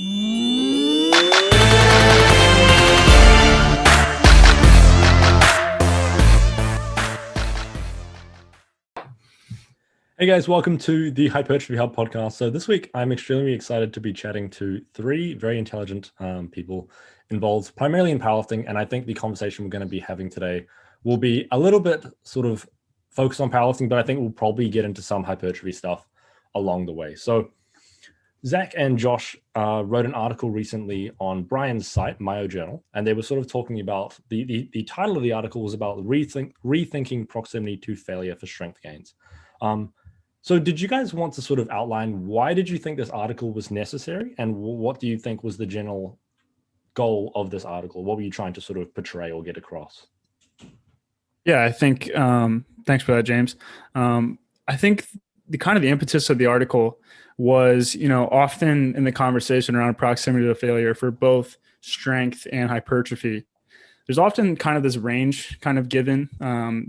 Hey guys, welcome to the Hypertrophy Hub podcast. So this week, I'm extremely excited to be chatting to three very intelligent people involved primarily in powerlifting. And I think the conversation we're going to be having today will be a little bit sort of focused on powerlifting, but I think we'll probably get into some hypertrophy stuff along the way. So Zac and Josh wrote an article recently on Brian's site, Mayo Journal, and they were sort of talking about the title of the article was about rethinking proximity to failure for strength gains. So did you guys want to sort of outline why did you think this article was necessary, and what do you think was the general goal of this article? What were you trying to sort of portray or get across? Yeah, I think, thanks for that, James. I think the impetus of the article was, often in the conversation around proximity to failure for both strength and hypertrophy, there's often kind of this range kind of given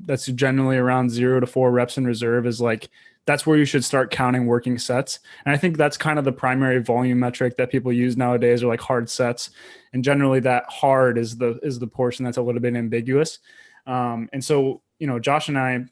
that's generally around 0 to 4 reps in reserve is like, that's where you should start counting working sets. And I think that's kind of the primary volume metric that people use nowadays, are like hard sets. And generally that hard is the portion that's a little bit ambiguous. And so, Josh and I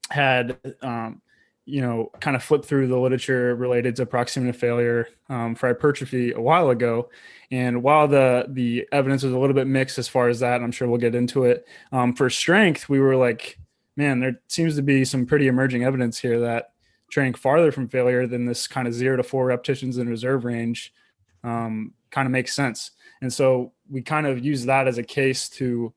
had, kind of flipped through the literature related to proximity to failure for hypertrophy a while ago. And while the evidence was a little bit mixed as far as that, and I'm sure we'll get into it, for strength, we were like, man, there seems to be some pretty emerging evidence here that training farther from failure than this kind of 0 to 4 repetitions in reserve range kind of makes sense. And so we kind of use that as a case to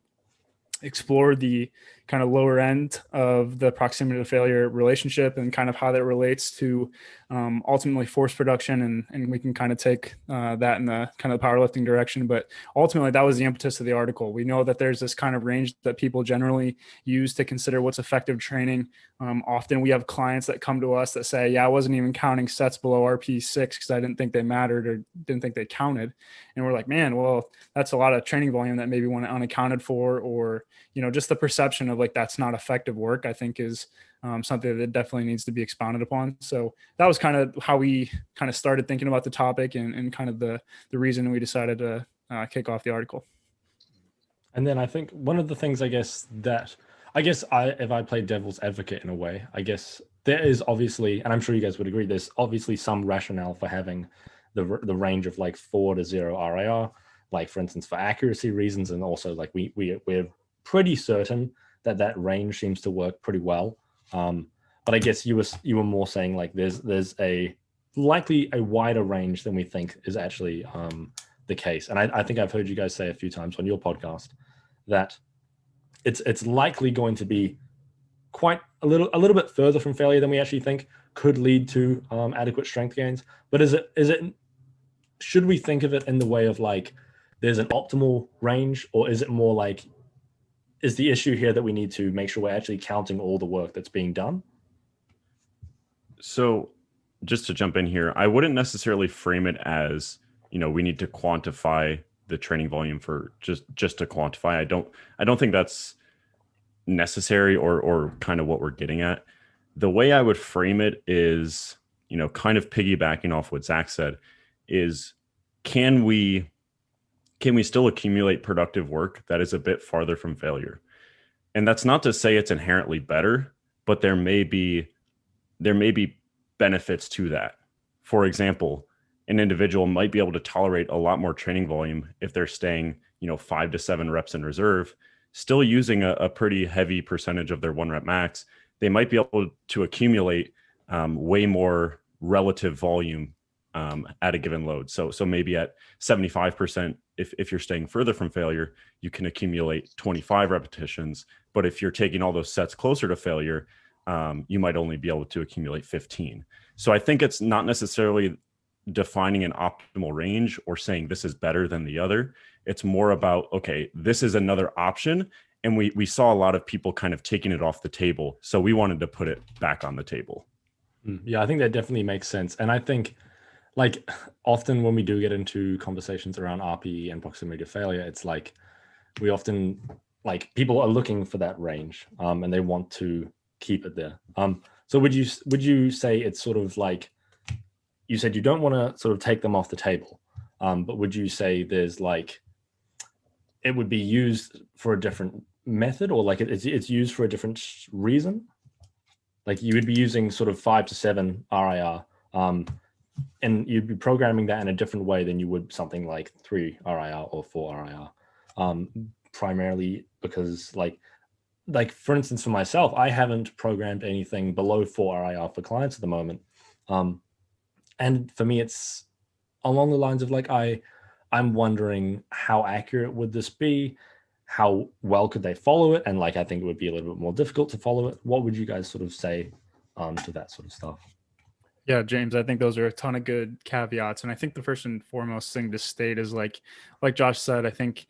explore the kind of lower end of the proximity to failure relationship and kind of how that relates to ultimately force production. And we can kind of take that in the kind of powerlifting direction. But ultimately, that was the impetus of the article. We know that there's this kind of range that people generally use to consider what's effective training. Often we have clients that come to us that say, yeah, I wasn't even counting sets below RP6 because I didn't think they mattered or didn't think they counted. And we're like, man, well, that's a lot of training volume that maybe went unaccounted for, or, just the perception of like, that's not effective work, I think is something that definitely needs to be expounded upon. So that was kind of how we kind of started thinking about the topic and kind of the reason we decided to kick off the article. And then I think one of the things, if I play devil's advocate in a way, I guess there is obviously, and I'm sure you guys would agree, there's obviously some rationale for having the range of like 4 to 0 RIR, like for instance, for accuracy reasons. And also like we're pretty certain that range seems to work pretty well. But I guess you were more saying like there's a likely a wider range than we think is actually the case. And I think I've heard you guys say a few times on your podcast that it's likely going to be quite a little bit further from failure than we actually think could lead to adequate strength gains. But should we think of it in the way of like there's an optimal range, or is it more like, is the issue here that we need to make sure we're actually counting all the work that's being done? So just to jump in here, I wouldn't necessarily frame it as, we need to quantify the training volume for just to quantify. I don't think that's necessary or kind of what we're getting at. The way I would frame it is, kind of piggybacking off what Zac said, is can we still accumulate productive work that is a bit farther from failure? And that's not to say it's inherently better, but there may be benefits to that. For example, an individual might be able to tolerate a lot more training volume if they're staying, 5 to 7 reps in reserve, still using a pretty heavy percentage of their 1 rep max. They might be able to accumulate way more relative volume at a given load. So maybe at 75%, if you're staying further from failure, you can accumulate 25 repetitions. But if you're taking all those sets closer to failure, you might only be able to accumulate 15. So I think it's not necessarily defining an optimal range or saying this is better than the other. It's more about, okay, this is another option. And we saw a lot of people kind of taking it off the table. So we wanted to put it back on the table. Yeah, I think that definitely makes sense. And I think like often when we do get into conversations around RPE and proximity to failure, it's like we often like people are looking for that range and they want to keep it there. So would you say it's sort of like, you said you don't want to sort of take them off the table, But would you say there's like, it would be used for a different method, or like it's used for a different reason? Like you would be using sort of 5 to 7 RIR, and you'd be programming that in a different way than you would something like 3 RIR or 4 RIR, primarily because like for instance, for myself, I haven't programmed anything below 4 RIR for clients at the moment. And for me, it's along the lines of like, I'm wondering how accurate would this be? How well could they follow it? And like, I think it would be a little bit more difficult to follow it. What would you guys sort of say to that sort of stuff? Yeah, James, I think those are a ton of good caveats. And I think the first and foremost thing to state is like Josh said, I think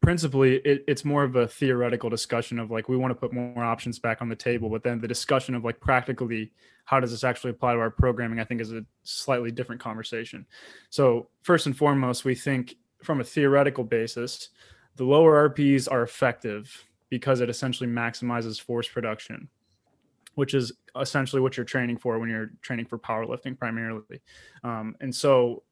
principally it's more of a theoretical discussion of like, we want to put more options back on the table, but then the discussion of like practically, how does this actually apply to our programming, I think is a slightly different conversation. So first and foremost, we think from a theoretical basis, the lower RPs are effective because it essentially maximizes force production, which is essentially what you're training for when you're training for powerlifting primarily. And so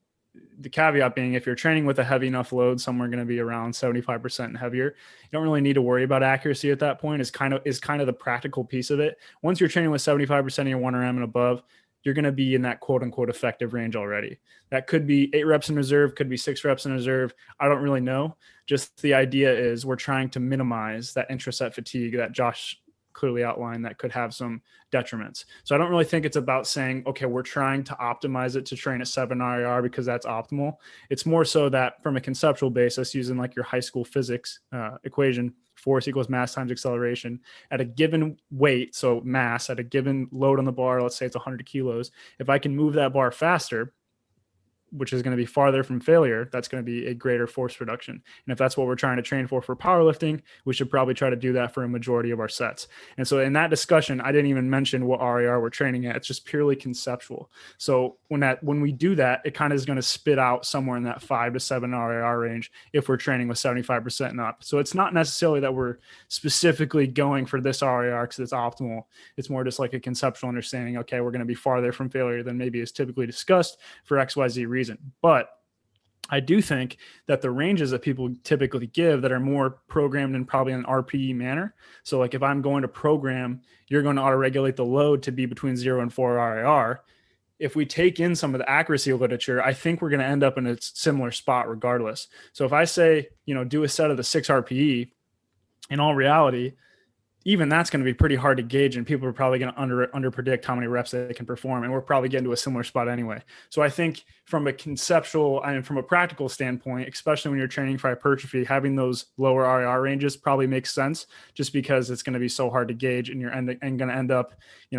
the caveat being, if you're training with a heavy enough load, somewhere going to be around 75% and heavier, you don't really need to worry about accuracy at that point. Is kind of the practical piece of it. Once you're training with 75% of your 1RM and above, you're going to be in that quote unquote effective range already. That could be 8 reps in reserve, could be 6 reps in reserve. I don't really know. Just the idea is we're trying to minimize that intraset fatigue that Josh clearly outlined that could have some detriments. So I don't really think it's about saying, okay, we're trying to optimize it to train at 7 RIR because that's optimal. It's more so that from a conceptual basis, using like your high school physics equation, force equals mass times acceleration at a given weight. So mass at a given load on the bar, let's say it's 100 kilos. If I can move that bar faster, which is going to be farther from failure, that's going to be a greater force reduction. And if that's what we're trying to train for powerlifting, we should probably try to do that for a majority of our sets. And so in that discussion, I didn't even mention what RIR we're training at. It's just purely conceptual. So when we do that, it kind of is going to spit out somewhere in that 5 to 7 RIR range if we're training with 75% and up. So it's not necessarily that we're specifically going for this RIR because it's optimal. It's more just like a conceptual understanding. Okay, we're going to be farther from failure than maybe is typically discussed for XYZ reason. But I do think that the ranges that people typically give that are more programmed in probably an RPE manner. So like if I'm going to program, you're going to auto-regulate the load to be between 0 and 4 RIR. If we take in some of the accuracy literature, I think we're going to end up in a similar spot regardless. So if I say, do a set of the 6 RPE, in all reality, even that's going to be pretty hard to gauge, and people are probably going to under predict how many reps they can perform, and we're probably getting to a similar spot anyway. So I think from a conceptual and from a practical standpoint, especially when you're training for hypertrophy, having those lower RIR ranges probably makes sense, just because it's going to be so hard to gauge, and you're going to end up,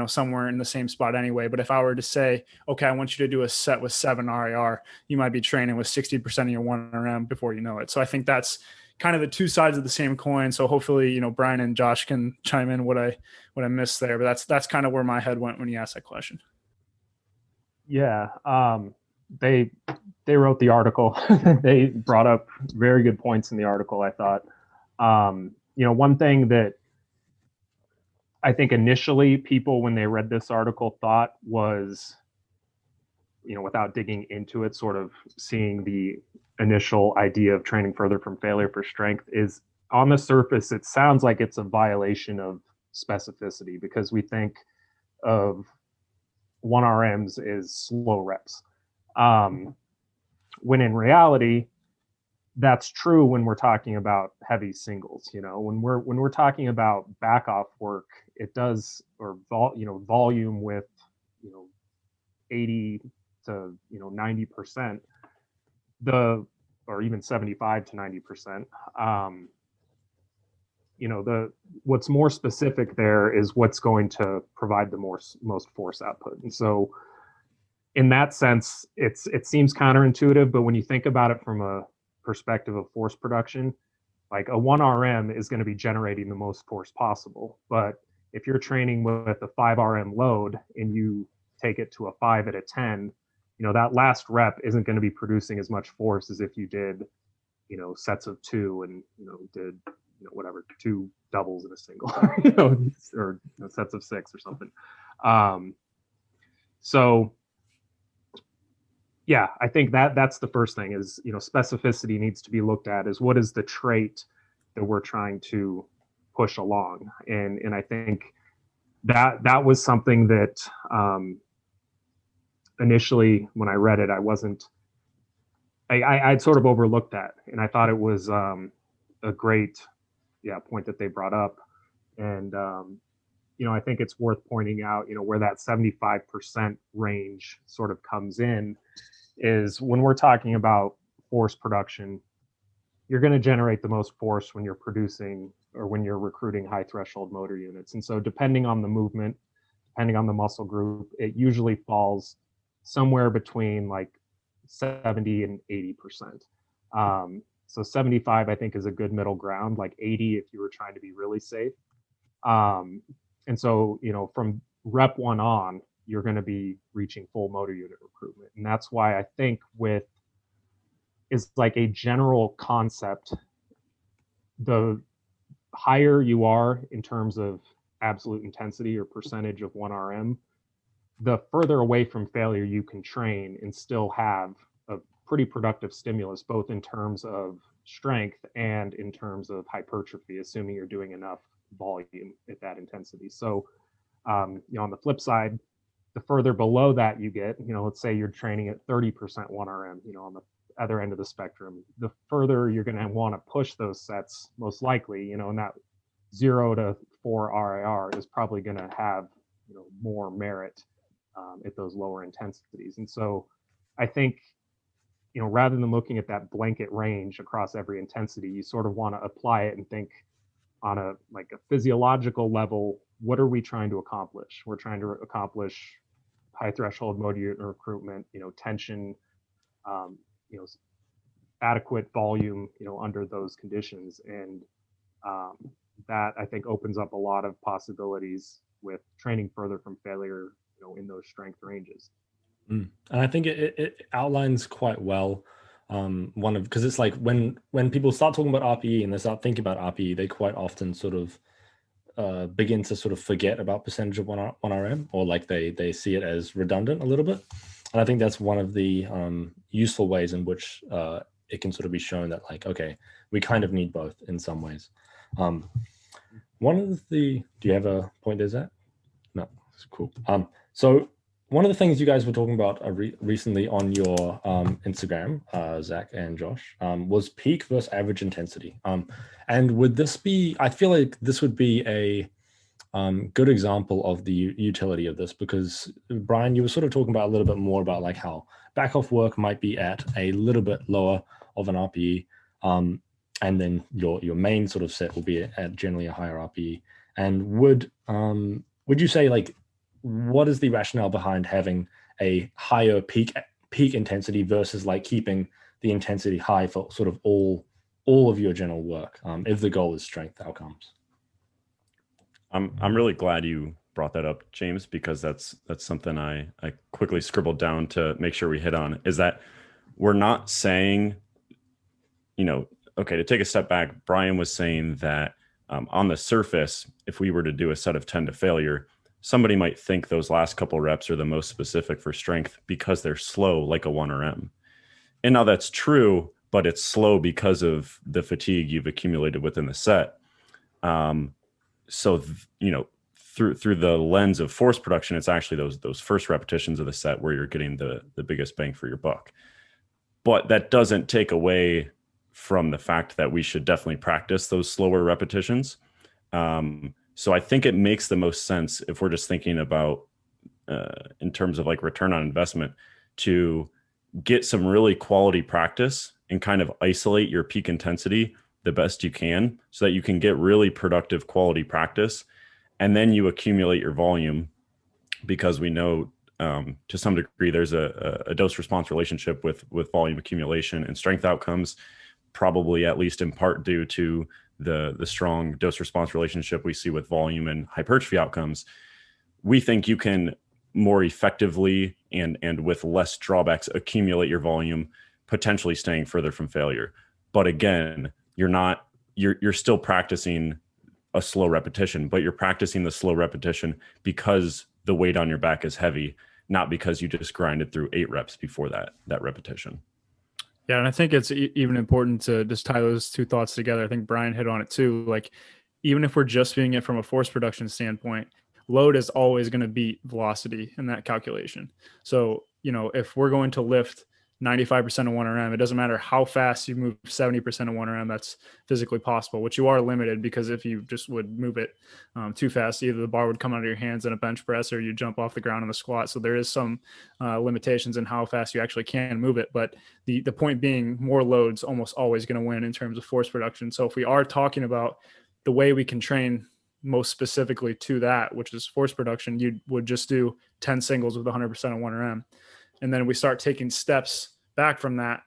somewhere in the same spot anyway. But if I were to say, okay, I want you to do a set with 7 RIR, you might be training with 60% of your 1RM before you know it. So I think that's kind of the two sides of the same coin. So hopefully, Brian and Josh can chime in what I missed there, but that's kind of where my head went when you asked that question. Yeah. They wrote the article. They brought up very good points in the article, I thought. One thing that I think initially people, when they read this article, thought was, without digging into it, sort of seeing the initial idea of training further from failure for strength, is on the surface, it sounds like it's a violation of specificity, because we think of 1 RMs as slow reps. When in reality, that's true when we're talking about heavy singles. When we're talking about back off work, it does, or volume with 80 to 90%, or even 75 to 90%. What's more specific there is what's going to provide the most force output. And so in that sense, it seems counterintuitive, but when you think about it from a perspective of force production, like a 1 RM is going to be generating the most force possible. But if you're training with a 5 RM load and you take it to a 5 at a 10, that last rep isn't going to be producing as much force as if you did, sets of 2 and, did, whatever, 2 doubles in a single, or sets of 6 or something. So Yeah, I think that's the first thing is, specificity needs to be looked at is what is the trait that we're trying to push along. And I think that was something that initially when I read it, I'd sort of overlooked that. And I thought it was a great point that they brought up. And, I think it's worth pointing out, where that 75% range sort of comes in is when we're talking about force production, you're going to generate the most force when you're producing or when you're recruiting high threshold motor units. And so depending on the movement, depending on the muscle group, it usually falls somewhere between like 70 and 80%. So 75, I think, is a good middle ground, like 80 if you were trying to be really safe. And so, from rep 1 on, you're going to be reaching full motor unit recruitment. And that's why I think is like a general concept, the higher you are in terms of absolute intensity or percentage of 1 RM, the further away from failure you can train and still have a pretty productive stimulus, both in terms of strength and in terms of hypertrophy, assuming you're doing enough volume at that intensity. So, on the flip side, the further below that you get, let's say you're training at 30% 1 RM, on the other end of the spectrum, the further you're going to want to push those sets, most likely, and that 0 to 4 RIR is probably going to have, more merit at those lower intensities. And so I think, rather than looking at that blanket range across every intensity, you sort of want to apply it and think on a physiological level, what are we trying to accomplish? We're trying to accomplish high threshold motor unit recruitment, tension, adequate volume, under those conditions. And that I think opens up a lot of possibilities with training further from failure, in those strength ranges. And I think it outlines quite well because it's like when people start talking about RPE and they start thinking about RPE, they quite often sort of begin to sort of forget about percentage of 1 RM, or like they see it as redundant a little bit. And I think that's one of the useful ways in which it can sort of be shown that, like, okay, we kind of need both in some ways. Do you have a point there, Zach? No, it's cool. So one of the things you guys were talking about recently on your Instagram, Zac and Josh, was peak versus average intensity. And would this be, I feel like this would be a good example of the utility of this, because Brian, you were sort of talking about a little bit more about like how back off work might be at a little bit lower of an RPE. And then your main sort of set will be at generally a higher RPE. And would you say, like, what is the rationale behind having a higher peak intensity versus like keeping the intensity high for sort of all of your general work, if the goal is strength outcomes? I'm really glad you brought that up, James, because that's something I quickly scribbled down to make sure we hit on, is that we're not saying, okay, to take a step back, Brian was saying that on the surface, if we were to do a set of 10 to failure, somebody might think those last couple reps are the most specific for strength because they're slow, like a 1 RM. And now that's true, but it's slow because of the fatigue you've accumulated within the set. So through the lens of force production, it's actually those first repetitions of the set where you're getting the biggest bang for your buck. But that doesn't take away from the fact that we should definitely practice those slower repetitions. So I think it makes the most sense, if we're just thinking about in terms of like return on investment, to get some really quality practice and kind of isolate your peak intensity the best you can, so that you can get really productive quality practice. And then you accumulate your volume, because we know to some degree there's a dose response relationship with volume accumulation and strength outcomes, probably at least in part due to the strong dose response relationship we see with volume and hypertrophy outcomes. We think you can more effectively and with less drawbacks accumulate your volume, potentially staying further from failure. But again, you're still practicing a slow repetition, but you're practicing the slow repetition because the weight on your back is heavy, not because you just grinded through 8 reps before that repetition. Yeah, and I think it's even important to just tie those two thoughts together. I think Brian hit on it too. Like, even if we're just viewing it from a force production standpoint, load is always going to beat velocity in that calculation. So, if we're going to lift 95% of 1RM, it doesn't matter how fast you move 70% of 1RM, that's physically possible, which you are limited, because if you just would move it too fast, either the bar would come out of your hands in a bench press or you jump off the ground in the squat. So there is some limitations in how fast you actually can move it. But the point being, more loads almost always going to win in terms of force production. So if we are talking about the way we can train most specifically to that, which is force production, you would just do 10 singles with 100% of 1RM. And then we start taking steps back from that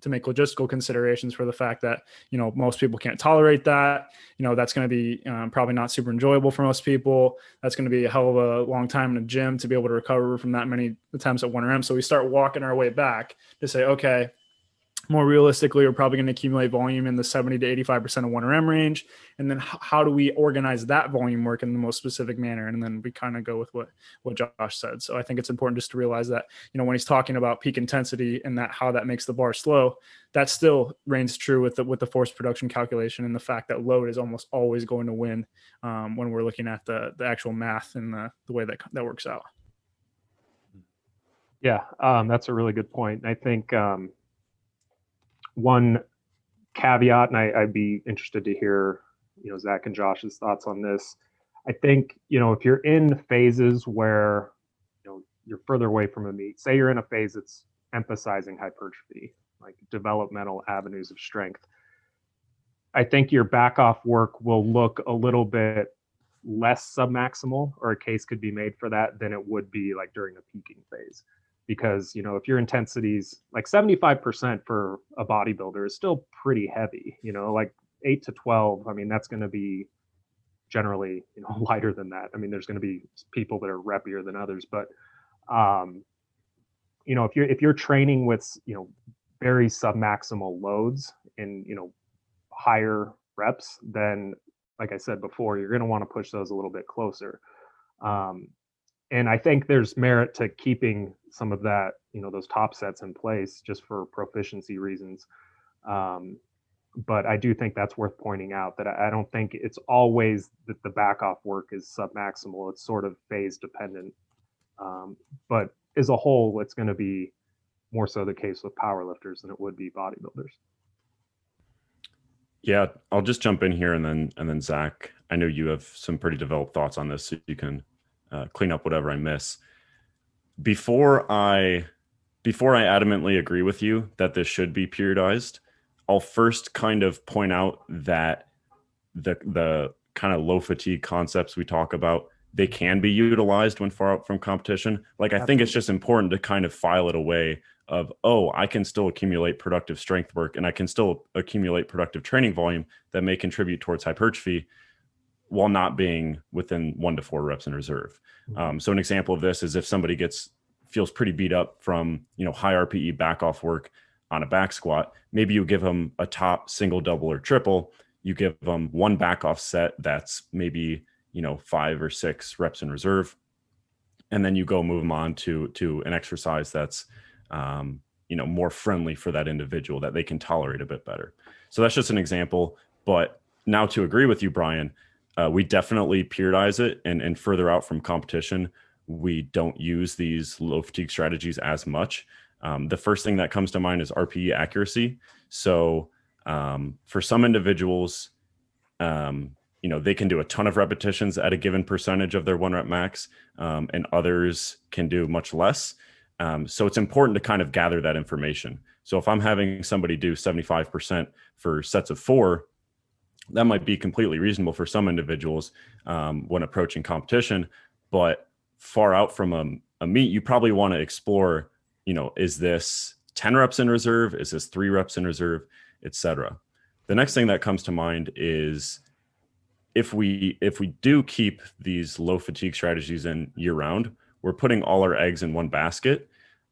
to make logistical considerations for the fact that, most people can't tolerate that. That's going to be probably not super enjoyable for most people. That's going to be a hell of a long time in a gym to be able to recover from that many attempts at 1RM. So we start walking our way back to say, okay, more realistically, we're probably going to accumulate volume in the 70 to 85% of 1RM range. And then how do we organize that volume work in the most specific manner? And then we kind of go with what Josh said. So I think it's important just to realize that, when he's talking about peak intensity and how that makes the bar slow, that still reigns true with the force production calculation, and the fact that load is almost always going to win when we're looking at the actual math and the way that works out. Yeah, that's a really good point. I think one caveat, and I'd be interested to hear, Zac and Josh's thoughts on this. I think, if you're in phases where, you're further away from a meet, say you're in a phase that's emphasizing hypertrophy, like developmental avenues of strength, I think your back off work will look a little bit less submaximal, or a case could be made for that, than it would be like during a peaking phase. Because, if your intensity's like 75% for a bodybuilder is still pretty heavy, like 8 to 12, I mean, that's going to be generally, lighter than that. I mean, there's going to be people that are reppier than others, but, if you're training with, very submaximal loads in, higher reps, then, like I said before, you're going to want to push those a little bit closer. And I think there's merit to keeping some of that, those top sets in place just for proficiency reasons. But I do think that's worth pointing out, that I don't think it's always that the back off work is submaximal. It's sort of phase dependent. But as a whole, it's going to be more so the case with powerlifters than it would be bodybuilders. Yeah, I'll just jump in here, and then Zac, I know you have some pretty developed thoughts on this, so you can clean up whatever I miss. Before I adamantly agree with you that this should be periodized, I'll first kind of point out that the kind of low fatigue concepts we talk about, they can be utilized when far out from competition. Like, I think it's just important to kind of file it away of, I can still accumulate productive strength work, and I can still accumulate productive training volume that may contribute towards hypertrophy while not being within 1 to 4 reps in reserve. So an example of this is if somebody feels pretty beat up from, high RPE back off work on a back squat, maybe you give them a top single, double, or triple. You give them one back off set that's maybe, 5 or 6 reps in reserve. And then you go move them on to an exercise that's, more friendly for that individual, that they can tolerate a bit better. So that's just an example. But now, to agree with you, Brian, we definitely periodize it, and further out from competition, we don't use these low fatigue strategies as much. The first thing that comes to mind is RPE accuracy. So for some individuals, they can do a ton of repetitions at a given percentage of their 1 rep max, and others can do much less. So it's important to kind of gather that information. So if I'm having somebody do 75% for sets of 4, that might be completely reasonable for some individuals when approaching competition, but far out from a meet, you probably want to explore, is this 10 reps in reserve? Is this 3 reps in reserve, etc. The next thing that comes to mind is if we do keep these low fatigue strategies in year round, we're putting all our eggs in one basket.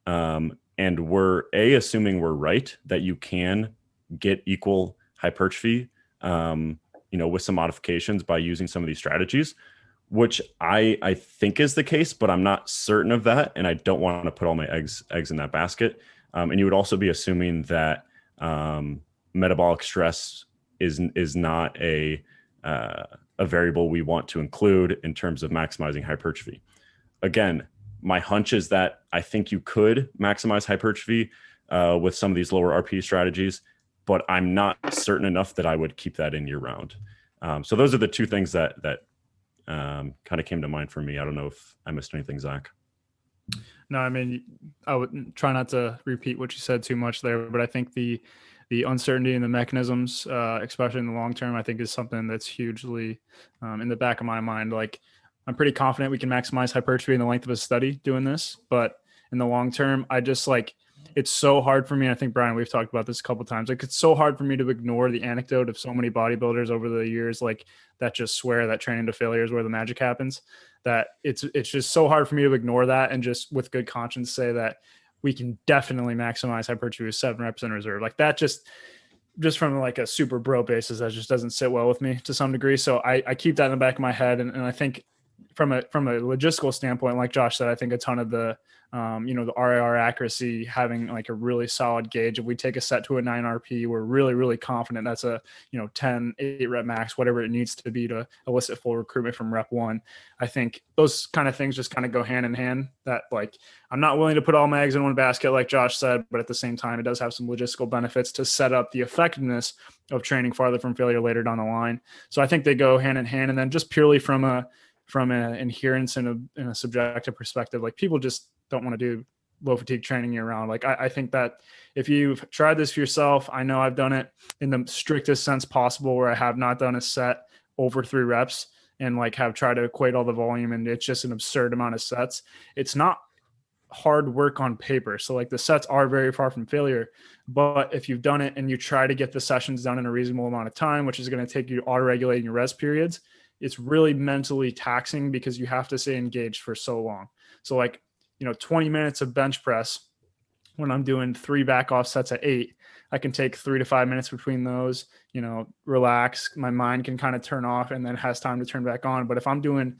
And we're assuming we're right that you can get equal hypertrophy, with some modifications by using some of these strategies. which I think is the case, but I'm not certain of that, and I don't want to put all my eggs in that basket. And you would also be assuming that metabolic stress is not a variable we want to include in terms of maximizing hypertrophy. Again, my hunch is that I think you could maximize hypertrophy with some of these lower RP strategies, but I'm not certain enough that I would keep that in year round. So those are the two things that kind of came to mind for me. I don't know if I missed anything, Zach. No, I mean, I would try not to repeat what you said too much there, but I think the uncertainty in the mechanisms, especially in the long term, I think is something that's hugely in the back of my mind. Like, I'm pretty confident we can maximize hypertrophy in the length of a study doing this, but in the long term, I just like, it's so hard for me. I think, Brian, we've talked about this a couple of times. Like, it's so hard for me to ignore the anecdote of so many bodybuilders over the years, like, that just swear that training to failure is where the magic happens. That it's just so hard for me to ignore that and just with good conscience say that we can definitely maximize hypertrophy with 7 reps in reserve. Like, that just from like a super bro basis, that just doesn't sit well with me to some degree. So I keep that in the back of my head. And I think from a logistical standpoint, like Josh said, I think a ton of the, the RAR accuracy, having like a really solid gauge. If we take a set to a 9 RP, we're really, really confident that's a, 10, 8 rep max, whatever it needs to be to elicit full recruitment from rep 1. I think those kind of things just kind of go hand in hand. That, like, I'm not willing to put all my eggs in one basket, like Josh said, but at the same time, it does have some logistical benefits to set up the effectiveness of training farther from failure later down the line. So I think they go hand in hand. And then just purely from an adherence and a subjective perspective, like, people just don't want to do low fatigue training year round. Like, I think that if you've tried this for yourself, I know I've done it in the strictest sense possible, where I have not done a set over 3 reps and like have tried to equate all the volume, and it's just an absurd amount of sets. It's not hard work on paper. So like, the sets are very far from failure, but if you've done it and you try to get the sessions done in a reasonable amount of time, which is going to take you auto-regulating your rest periods, it's really mentally taxing because you have to stay engaged for so long. So like, 20 minutes of bench press, when I'm doing 3 back off sets at 8, I can take 3 to 5 minutes between those, relax. My mind can kind of turn off and then has time to turn back on. But if I'm doing,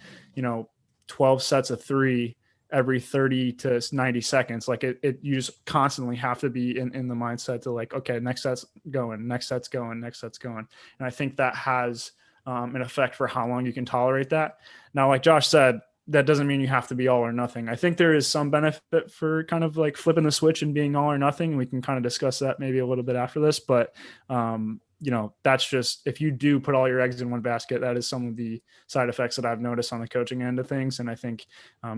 12 sets of 3 every 30 to 90 seconds, like you just constantly have to be in the mindset to like, okay, next set's going, next set's going, next set's going. And I think that has an effect for how long you can tolerate that. Now, like Josh said, that doesn't mean you have to be all or nothing. I think there is some benefit for kind of like flipping the switch and being all or nothing. We can kind of discuss that maybe a little bit after this, but that's just, if you do put all your eggs in one basket, that is some of the side effects that I've noticed on the coaching end of things. And I think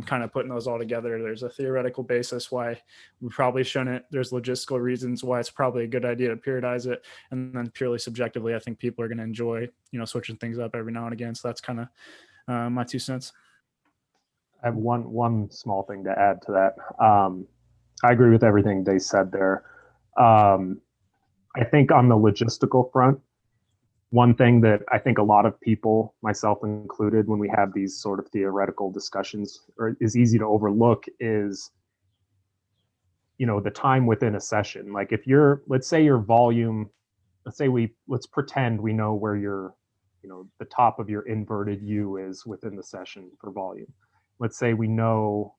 kind of putting those all together, there's a theoretical basis why we probably shouldn't. There's logistical reasons why it's probably a good idea to periodize it. And then purely subjectively, I think people are going to enjoy, switching things up every now and again. So that's kind of my 2 cents. I have one small thing to add to that. I agree with everything they said there. I think on the logistical front, one thing that I think a lot of people, myself included, when we have these sort of theoretical discussions, or is easy to overlook, is the time within a session. Like, if let's say your volume, let's pretend we know where your, the top of your inverted U is within the session for volume. Let's say we know,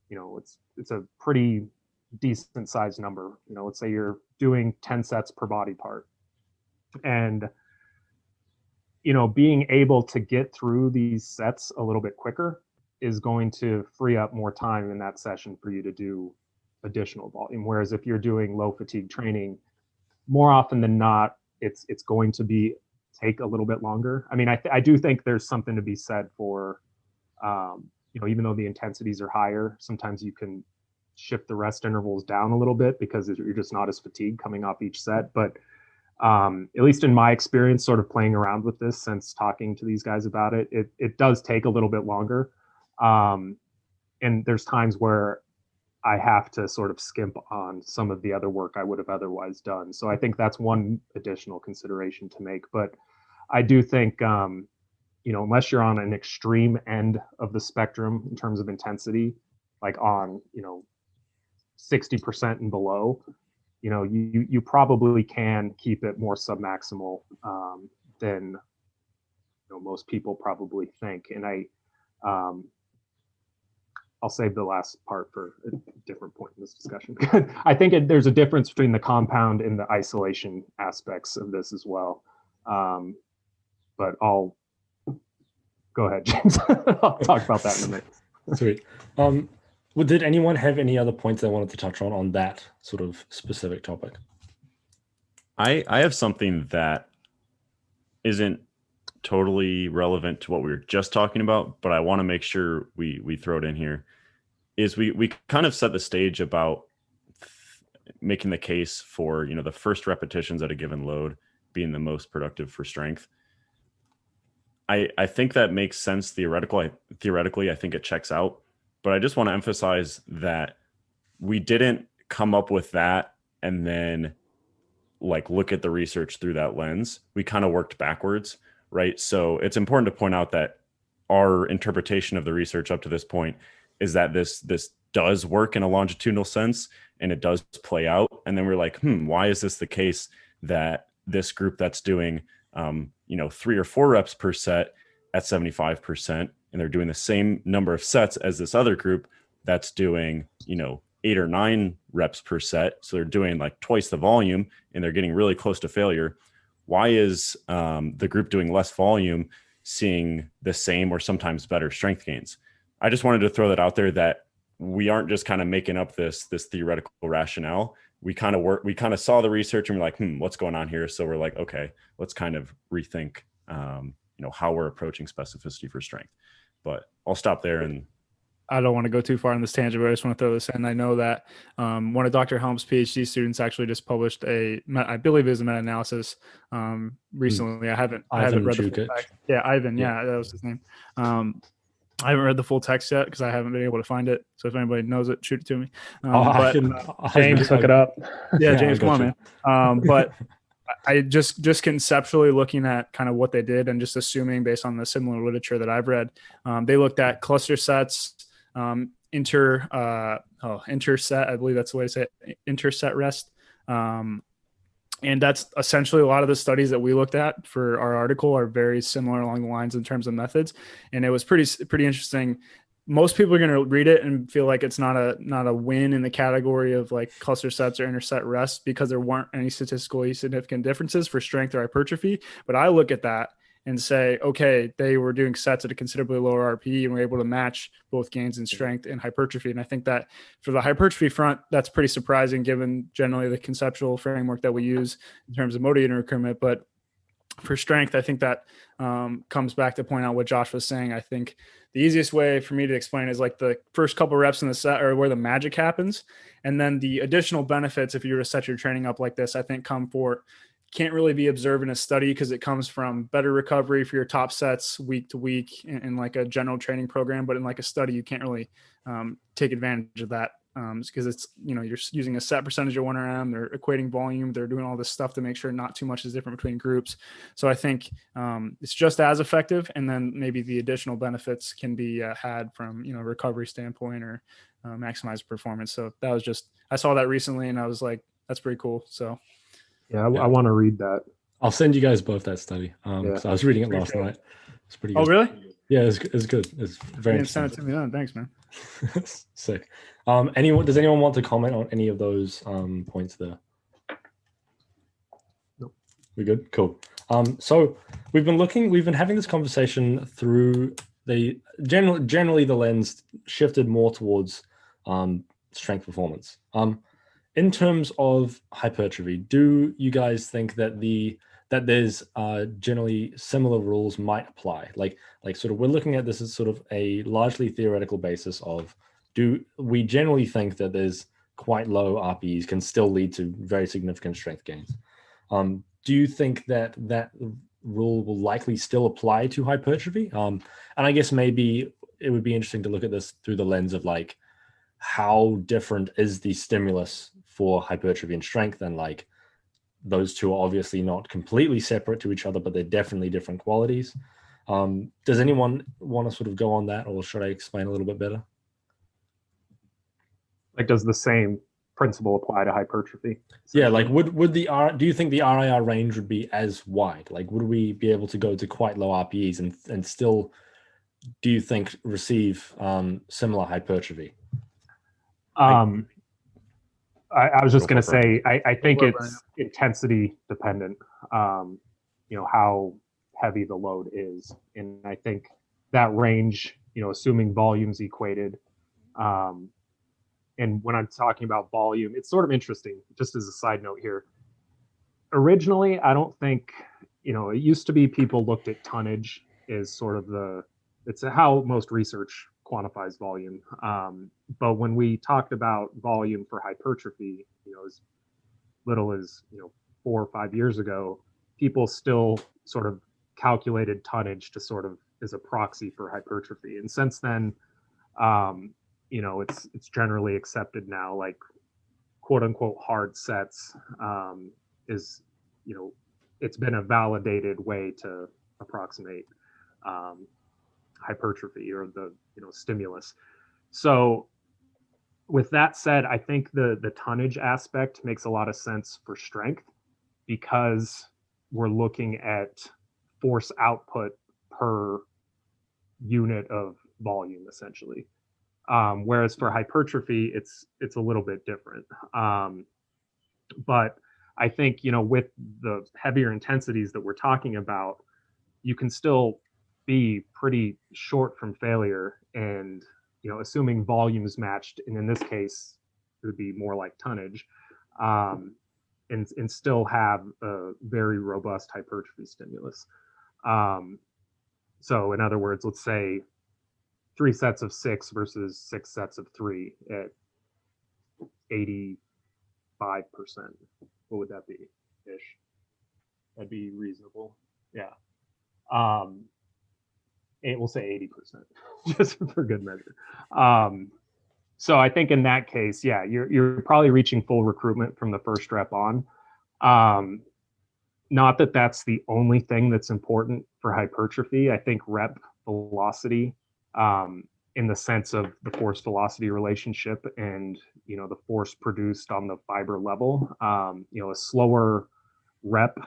it's a pretty decent sized number. Let's say you're doing 10 sets per body part. And, being able to get through these sets a little bit quicker is going to free up more time in that session for you to do additional volume. Whereas if you're doing low fatigue training, more often than not, it's going to take a little bit longer. I mean, I do think there's something to be said for, even though the intensities are higher, sometimes you can shift the rest intervals down a little bit because you're just not as fatigued coming off each set. But at least in my experience, sort of playing around with this since talking to these guys about it, it does take a little bit longer. And there's times where I have to sort of skimp on some of the other work I would have otherwise done. So I think that's one additional consideration to make. But I do think, unless you're on an extreme end of the spectrum in terms of intensity, like on, 60% and below, you probably can keep it more submaximal than most people probably think. And I'll save the last part for a different point in this discussion. I think there's a difference between the compound and the isolation aspects of this as well. But I'll go ahead, James. I'll talk about that in a minute. Sweet. Did anyone have any other points they wanted to touch on that sort of specific topic? I have something that isn't totally relevant to what we were just talking about, but I want to make sure we throw it in here. Is we kind of set the stage about making the case for, you know, the first repetitions at a given load being the most productive for strength. I think that makes sense theoretically. I think it checks out, but I just want to emphasize that we didn't come up with that and then like look at the research through that lens. We kind of worked backwards, right? So it's important to point out that our interpretation of the research up to this point is that this does work in a longitudinal sense and it does play out. And then we're like, why is this the case that this group that's doing, 3 or 4 reps per set at 75%, and they're doing the same number of sets as this other group that's doing, 8 or 9 reps per set. So they're doing like twice the volume and they're getting really close to failure. Why is the group doing less volume seeing the same or sometimes better strength gains? I just wanted to throw that out there, that we aren't just kind of making up this theoretical rationale. We kind of saw the research and we're like, what's going on here? So we're like, okay, let's kind of rethink, how we're approaching specificity for strength. But I'll stop there. And I don't want to go too far on this tangent, but I just want to throw this in. I know that one of Dr. Helm's PhD students actually just published I believe it was a meta-analysis recently. I haven't read the full text. Yeah, Ivan. Yeah, that was his name. I haven't read the full text yet because I haven't been able to find it. So if anybody knows it, shoot it to me. James, look it up. Yeah, James, come on, man. But I just conceptually looking at kind of what they did and just assuming based on the similar literature that I've read, they looked at cluster sets, interset, I believe that's the way to say it, interset rest. And that's essentially a lot of the studies that we looked at for our article are very similar along the lines in terms of methods. And it was pretty interesting. Most people are going to read it and feel like it's not a win in the category of like cluster sets or interset rest because there weren't any statistically significant differences for strength or hypertrophy. But I look at that and say, okay, they were doing sets at a considerably lower RPE and were able to match both gains in strength and hypertrophy. And I think that for the hypertrophy front, that's pretty surprising given generally the conceptual framework that we use in terms of motivator recruitment. But for strength, I think that comes back to point out what Josh was saying. I think the easiest way for me to explain is like the first couple reps in the set are where the magic happens. And then the additional benefits, if you were to set your training up like this, I think can't really be observed in a study because it comes from better recovery for your top sets week to week in like a general training program. But in like a study, you can't really take advantage of that because it's, you're using a set percentage of 1RM, they're equating volume, they're doing all this stuff to make sure not too much is different between groups. So I think it's just as effective. And then maybe the additional benefits can be had from, recovery standpoint or maximize performance. So that was I saw that recently and I was like, that's pretty cool. So yeah, I want to read that. I'll send you guys both that study. So I was reading it last night. It's pretty good. Oh, really? Yeah, it's good. It's very interesting. Send it to me then. Thanks, man. Sick. Does anyone want to comment on any of those points there? Nope. We good? Cool. So we've been having this conversation through generally the lens shifted more towards strength performance. In terms of hypertrophy, do you guys think that there's generally similar rules might apply? Like sort of we're looking at this as sort of a largely theoretical basis of, do we generally think that there's quite low RPEs can still lead to very significant strength gains? Do you think that rule will likely still apply to hypertrophy? And I guess maybe it would be interesting to look at this through the lens of like, how different is the stimulus for hypertrophy and strength? And like those two are obviously not completely separate to each other, but they're definitely different qualities. Does anyone want to sort of go on that, or should I explain a little bit better? Like, does the same principle apply to hypertrophy? Yeah, like do you think the RIR range would be as wide? Like, would we be able to go to quite low RPEs and still do you think receive similar hypertrophy? I was just Go going to for it, say, I think it's intensity dependent, how heavy the load is. And I think that range, assuming volume's equated, and when I'm talking about volume, it's sort of interesting, just as a side note here. Originally, I don't think, it used to be people looked at tonnage as sort of it's how most research quantifies volume. But when we talked about volume for hypertrophy, as little as 4 or 5 years ago, people still sort of calculated tonnage to sort of as a proxy for hypertrophy. And since then, it's generally accepted now, like quote unquote hard sets is, it's been a validated way to approximate hypertrophy or the stimulus. So with that said, I think the tonnage aspect makes a lot of sense for strength because we're looking at force output per unit of volume essentially. Whereas for hypertrophy, it's a little bit different. But I think, with the heavier intensities that we're talking about, you can still be pretty short from failure and, assuming volumes matched, and in this case, it would be more like tonnage, and still have a very robust hypertrophy stimulus. So in other words, let's say 3 sets of 6 versus 6 sets of 3 at 85%. What would that be ish? That'd be reasonable. Yeah. We'll say 80%, just for good measure. So I think in that case, yeah, you're probably reaching full recruitment from the first rep on. Not that that's the only thing that's important for hypertrophy. I think rep velocity, in the sense of the force velocity relationship and the force produced on the fiber level, a slower rep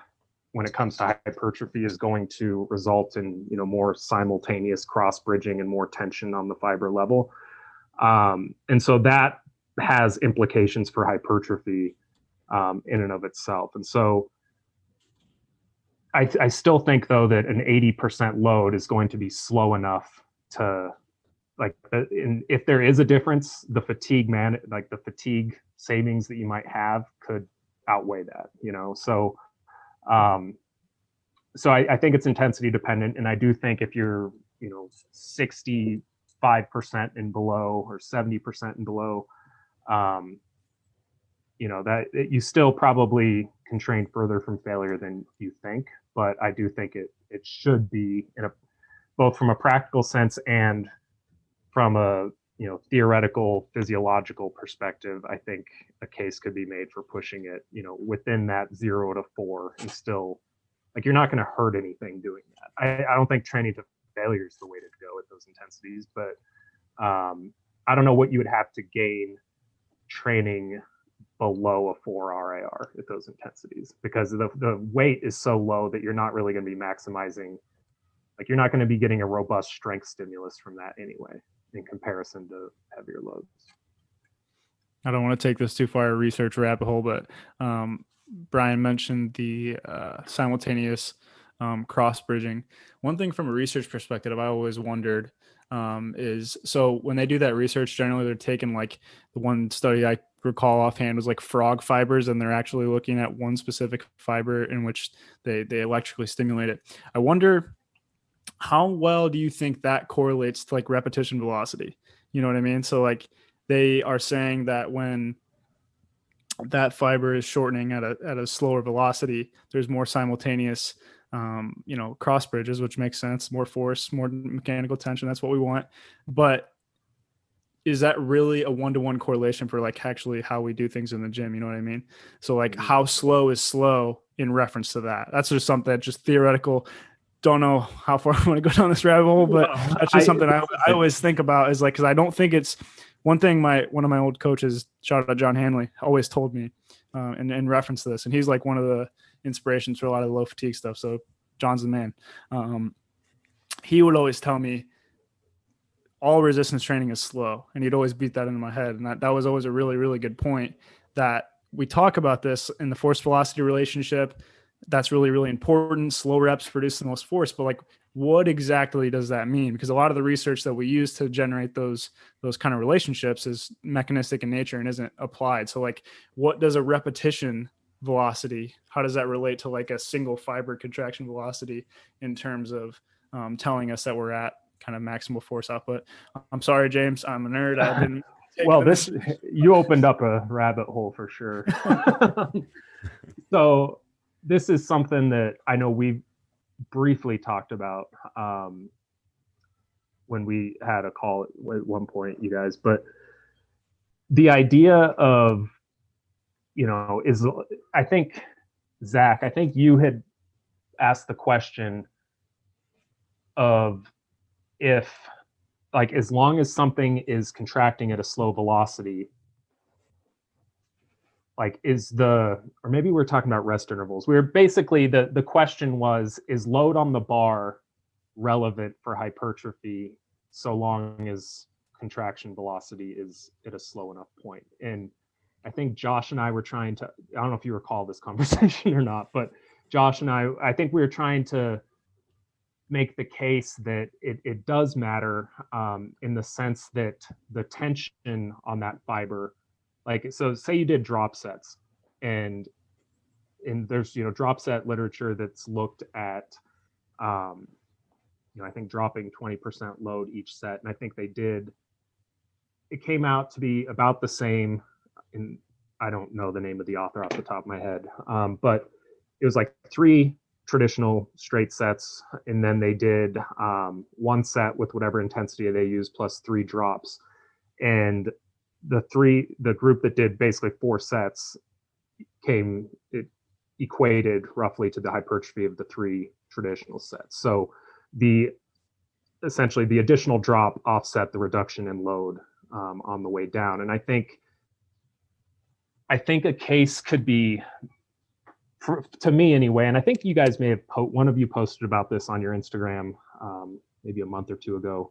when it comes to hypertrophy is going to result in more simultaneous cross bridging and more tension on the fiber level, and so that has implications for hypertrophy in and of itself. And so I still think though that an 80% load is going to be slow enough to, like, if there is a difference, the fatigue savings that you might have could outweigh that, so I think it's intensity dependent, and I do think if you're 65% and below or 70% and below, that you still probably can train further from failure than you think. But I do think it should be both from a practical sense and from a theoretical physiological perspective. I think a case could be made for pushing it within that 0 to 4, and still, like, you're not going to hurt anything doing that. I don't think training to failure is the way to go at those intensities, but I don't know what you would have to gain training below a 4 RIR at those intensities, because the weight is so low that you're not really going to be maximizing, like, you're not going to be getting a robust strength stimulus from that anyway in comparison to heavier loads. I don't want to take this too far a research rabbit hole, but Brian mentioned the simultaneous cross bridging. One thing from a research perspective, I always wondered is, so when they do that research, generally they're taking, like, the one study I recall offhand was like frog fibers, and they're actually looking at one specific fiber in which they electrically stimulate it. I wonder, how well do you think that correlates to, like, repetition velocity? You know what I mean? So, like, they are saying that when that fiber is shortening at a slower velocity, there's more simultaneous cross bridges, which makes sense. More force, more mechanical tension. That's what we want. But is that really a one-to-one correlation for, like, actually how we do things in the gym? You know what I mean? So, like, how slow is slow in reference to that? That's just something that's just theoretical. Don't know how far I want to go down this rabbit hole, but that's just something I always think about, is like, because I don't think it's one thing. One of my old coaches, shout out John Hanley, always told me in reference to this, and he's like one of the inspirations for a lot of low fatigue stuff. So John's the man. He would always tell me, all resistance training is slow. And he'd always beat that into my head. And that was always a really, really good point, that we talk about this in the force velocity relationship. That's really, really important. Slow reps produce the most force, but like, what exactly does that mean? Because a lot of the research that we use to generate those kind of relationships is mechanistic in nature and isn't applied. So like, what does a repetition velocity, how does that relate to like a single fiber contraction velocity in terms of telling us that we're at kind of maximal force output? I'm sorry, James, I'm a nerd. I didn't well, you opened up a rabbit hole for sure. So this is something that I know we've briefly talked about when we had a call at one point, you guys, but the idea of, is, I think, Zach, I think you had asked the question of if, like, as long as something is contracting at a slow velocity, like or maybe we're talking about rest intervals. We were basically, the question was, is load on the bar relevant for hypertrophy so long as contraction velocity is at a slow enough point? And I think Josh and I were trying to, I don't know if you recall this conversation or not, but Josh and I think we were trying to make the case that it does matter in the sense that the tension on that fiber, like, so say you did drop sets, and there's, drop set literature that's looked at, I think dropping 20% load each set. And I think it came out to be about the same, and I don't know the name of the author off the top of my head, but it was like 3 traditional straight sets, and then they did 1 set with whatever intensity they used plus 3 drops. And the group that did basically 4 sets it equated roughly to the hypertrophy of the 3 traditional sets. So essentially the additional drop offset the reduction in load on the way down. And I think a case could be, to me anyway, and I think you guys may have one of you posted about this on your Instagram maybe a month or 2 ago,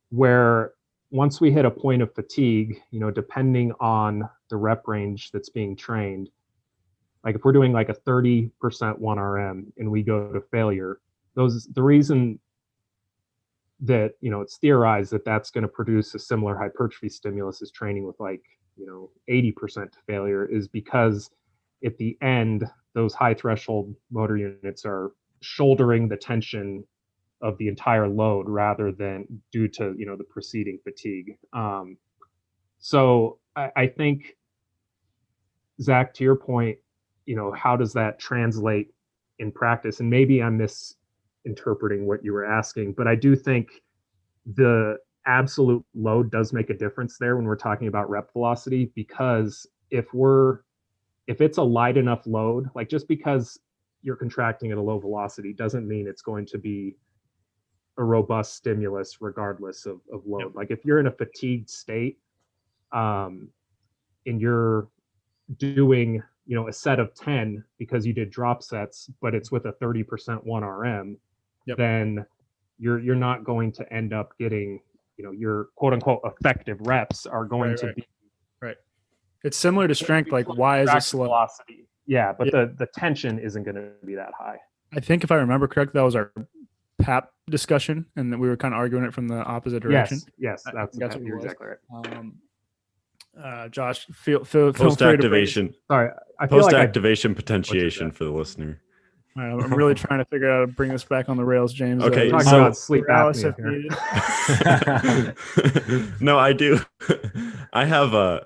where once we hit a point of fatigue, depending on the rep range that's being trained, like if we're doing like a 30% 1RM and we go to failure, the reason that, it's theorized that that's going to produce a similar hypertrophy stimulus as training with like, 80% to failure is because at the end, those high threshold motor units are shouldering the tension of the entire load rather than due to, the preceding fatigue. So I think, Zach, to your point, how does that translate in practice? And maybe I'm misinterpreting what you were asking, but I do think the absolute load does make a difference there when we're talking about rep velocity, because if it's a light enough load, like just because you're contracting at a low velocity doesn't mean it's going to be a robust stimulus regardless of load. Yep. Like if you're in a fatigued state and you're doing, a set of 10 because you did drop sets, but it's with a 30% 1RM, yep, then you're not going to end up getting, your quote unquote effective reps are going to be right. It's similar to strength. Like, why is it slow? Velocity. Yeah, but the tension isn't going to be that high. I think if I remember correctly, that was our PAP discussion, and that we were kind of arguing it from the opposite direction. Yes, that's you're exactly right. Josh, feel post activation. Sorry, I feel post like activation potentiation for the listener. I'm really trying to figure out how to bring this back on the rails, James. Okay, talking about sleep apnea here. No, I do. I have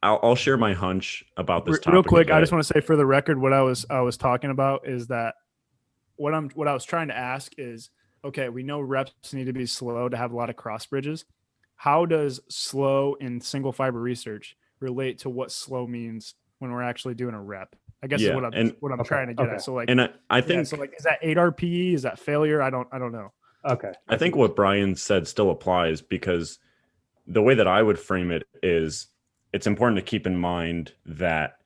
I'll share my hunch about this topic. Real quick, I just want to say for the record, what I was talking about is that what I was trying to ask is, okay, we know reps need to be slow to have a lot of cross bridges. How does slow in single fiber research relate to what slow means when we're actually doing a rep? I guess is what I'm trying to get at. So like, and I think so like, is that 8 RPE? Is that failure? I don't know. Okay. I think what Brian said still applies, because the way that I would frame it is it's important to keep in mind that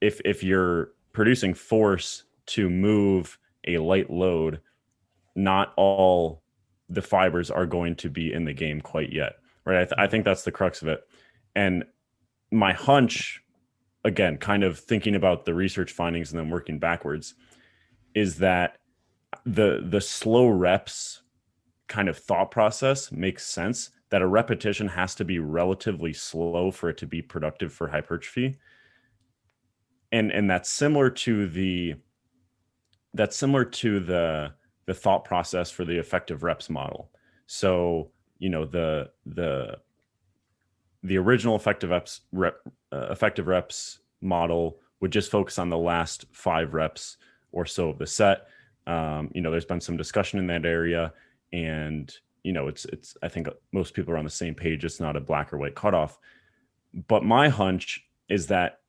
if you're producing force to move a light load, not all the fibers are going to be in the game quite yet, right? I think that's the crux of it. And my hunch, again, kind of thinking about the research findings and then working backwards, is that the slow reps kind of thought process makes sense, that a repetition has to be relatively slow for it to be productive for hypertrophy. And that's similar to the thought process for the effective reps model. So, the original effective reps model would just focus on the last 5 reps or so of the set. There's been some discussion in that area, and it's I think most people are on the same page. It's not a black or white cutoff. But my hunch is that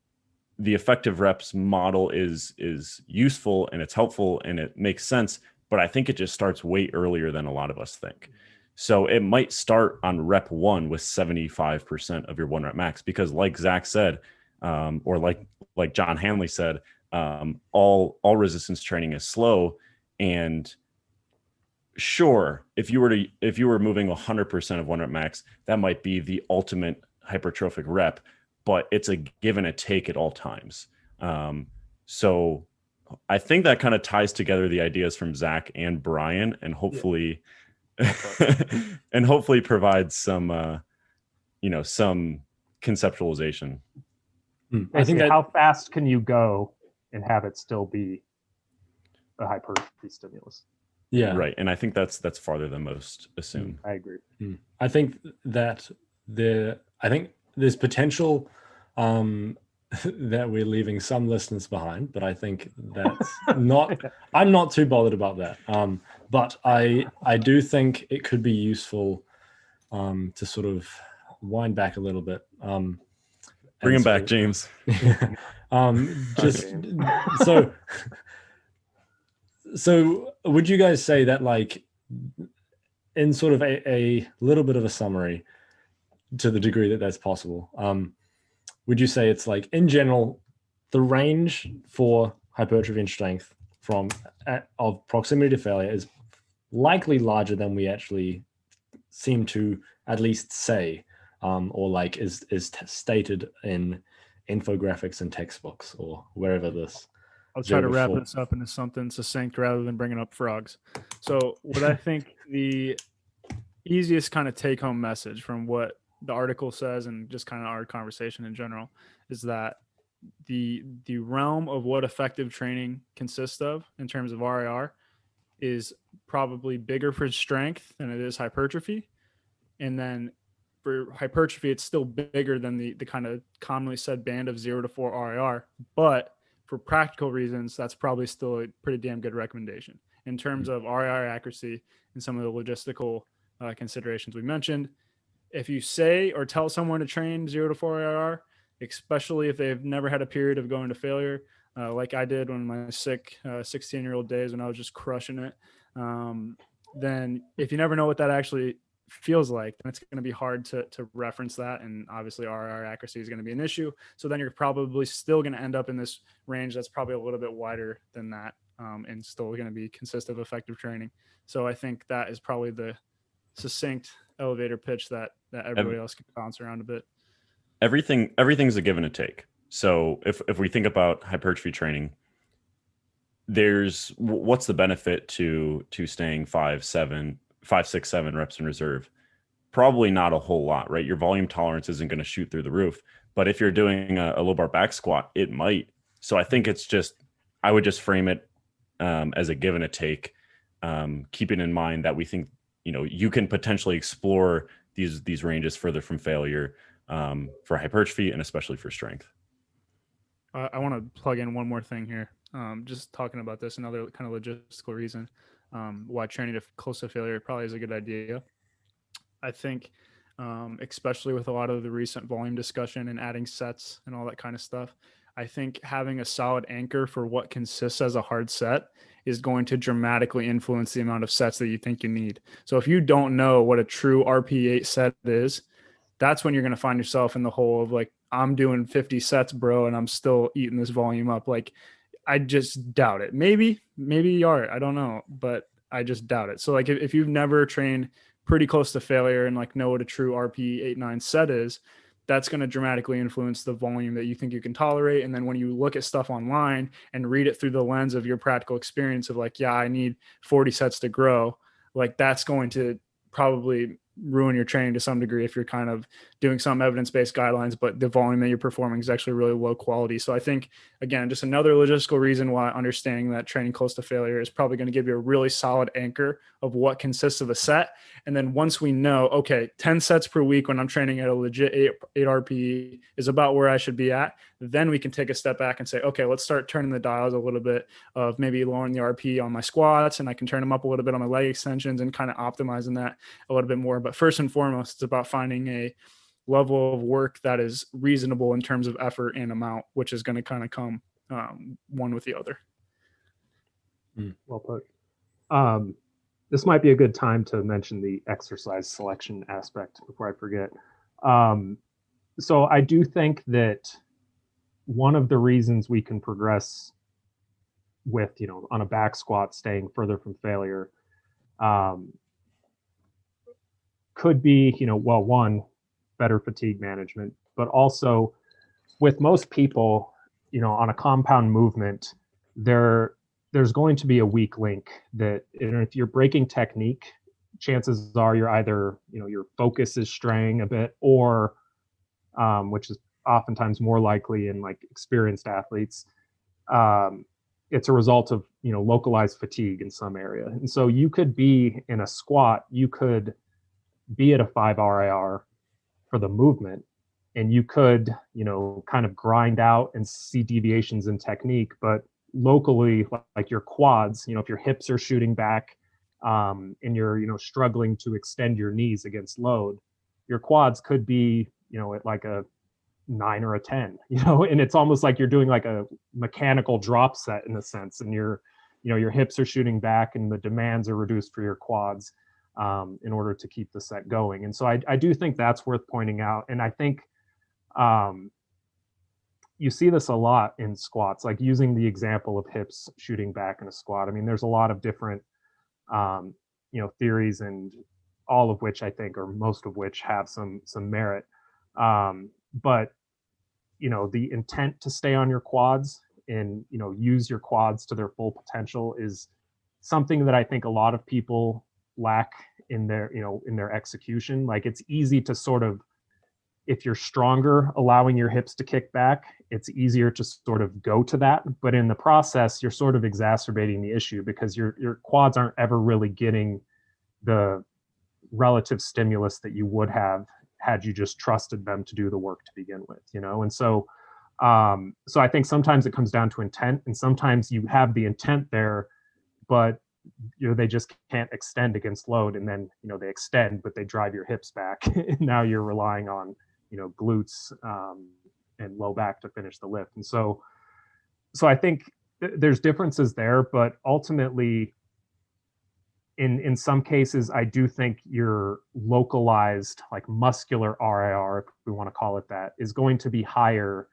the effective reps model is useful and it's helpful and it makes sense, but I think it just starts way earlier than a lot of us think. So it might start on rep 1 with 75% of your 1 rep max, because like Zac said, or like John Hanley said, all resistance training is slow. And sure, if you were moving 100% of 1 rep max, that might be the ultimate hypertrophic rep, but it's a give and a take at all times. So I think that kind of ties together the ideas from Zac and Brian, and hopefully, and hopefully provides some, some conceptualization. I think how fast can you go and have it still be a hypertrophy stimulus? Yeah, right. And I think that's farther than most assume. I agree. I think that there's potential that we're leaving some listeners behind, but I think that's not. I'm not too bothered about that. But I do think it could be useful to sort of wind back a little bit. Bring him back, James. Just so. So would you guys say that, like, in sort of a little bit of a summary, to the degree that that's possible, would you say it's like, in general, the range for hypertrophy and strength of proximity to failure is likely larger than we actually seem to at least say, or like is stated in infographics and textbooks or wherever this. I'll try to wrap this up into something succinct rather than bringing up frogs. So what I think the easiest kind of take-home message from what the article says, and just kind of our conversation in general, is that the realm of what effective training consists of in terms of RIR is probably bigger for strength than it is hypertrophy. And then for hypertrophy, it's still bigger than the kind of commonly said band of 0 to 4 RIR. But for practical reasons, that's probably still a pretty damn good recommendation in terms of RIR accuracy and some of the logistical considerations we mentioned. If you say or tell someone to train 0 to 4 RIR, especially if they've never had a period of going to failure, like I did when my sick 16-year-old days when I was just crushing it, then if you never know what that actually feels like, then it's going to be hard to reference that. And obviously RIR accuracy is going to be an issue. So then you're probably still going to end up in this range that's probably a little bit wider than that, and still going to be consistent of effective training. So I think that is probably the succinct elevator pitch that everybody else can bounce around a bit. Everything's a give and a take. So if we think about hypertrophy training, what's the benefit to staying 5, 6, 7 reps in reserve? Probably not a whole lot, right? Your volume tolerance isn't going to shoot through the roof. But if you're doing a low bar back squat, it might. So I think I would just frame it as a give and a take, keeping in mind that we think, you can potentially explore these ranges further from failure for hypertrophy and especially for strength. I want to plug in one more thing here. Just talking about this, another kind of logistical reason why training to close to failure probably is a good idea. I think, especially with a lot of the recent volume discussion and adding sets and all that kind of stuff, I think having a solid anchor for what consists as a hard set is going to dramatically influence the amount of sets that you think you need. So if you don't know what a true RP8 set is, that's when you're going to find yourself in the hole of like, I'm doing 50 sets, bro, and I'm still eating this volume up. Like, I just doubt it. Maybe you are. I don't know. But I just doubt it. So like if you've never trained pretty close to failure and like know what a true RP 8-9 set is, that's going to dramatically influence the volume that you think you can tolerate. And then when you look at stuff online and read it through the lens of your practical experience of like, yeah, I need 40 sets to grow, like that's going to probably ruin your training to some degree if you're kind of doing some evidence-based guidelines, but the volume that you're performing is actually really low quality. So I think, again, just another logistical reason why understanding that training close to failure is probably going to give you a really solid anchor of what consists of a set. And then once we know, okay, 10 sets per week when I'm training at a legit 8 RPE is about where I should be at, then we can take a step back and say, okay, let's start turning the dials a little bit of maybe lowering the RP on my squats, and I can turn them up a little bit on my leg extensions and kind of optimizing that a little bit more. But first and foremost, it's about finding a level of work that is reasonable in terms of effort and amount, which is going to kind of come one with the other. Well put. This might be a good time to mention the exercise selection aspect before I forget. So I do think that one of the reasons we can progress with, on a back squat, staying further from failure, could be, well, one, better fatigue management, but also with most people, on a compound movement, there's going to be a weak link that if you're breaking technique, chances are you're either, your focus is straying a bit, or which is oftentimes more likely in like experienced athletes, it's a result of, localized fatigue in some area. And so you could be in a squat, you could be at a 5 RIR for the movement, and you could, kind of grind out and see deviations in technique, but locally, like your quads, if your hips are shooting back, and you're, struggling to extend your knees against load, your quads could be, at like a 9 or a 10, and it's almost like you're doing like a mechanical drop set in a sense, and your hips are shooting back and the demands are reduced for your quads in order to keep the set going. And so I do think that's worth pointing out. And I think you see this a lot in squats, like using the example of hips shooting back in a squat. I mean, there's a lot of different, theories, and all of which I think, or most of which, have some merit. But, the intent to stay on your quads and, use your quads to their full potential is something that I think a lot of people lack in their, in their execution. Like, it's easy to sort of, if you're stronger, allowing your hips to kick back, it's easier to sort of go to that. But in the process, you're sort of exacerbating the issue because your quads aren't ever really getting the relative stimulus that you would have had you just trusted them to do the work to begin with, And so, so I think sometimes it comes down to intent, and sometimes you have the intent there, but they just can't extend against load, and then they extend, but they drive your hips back. And now you're relying on glutes and low back to finish the lift. And so I think there's differences there, but ultimately, in some cases, I do think your localized, like muscular RIR, if we want to call it that, is going to be higher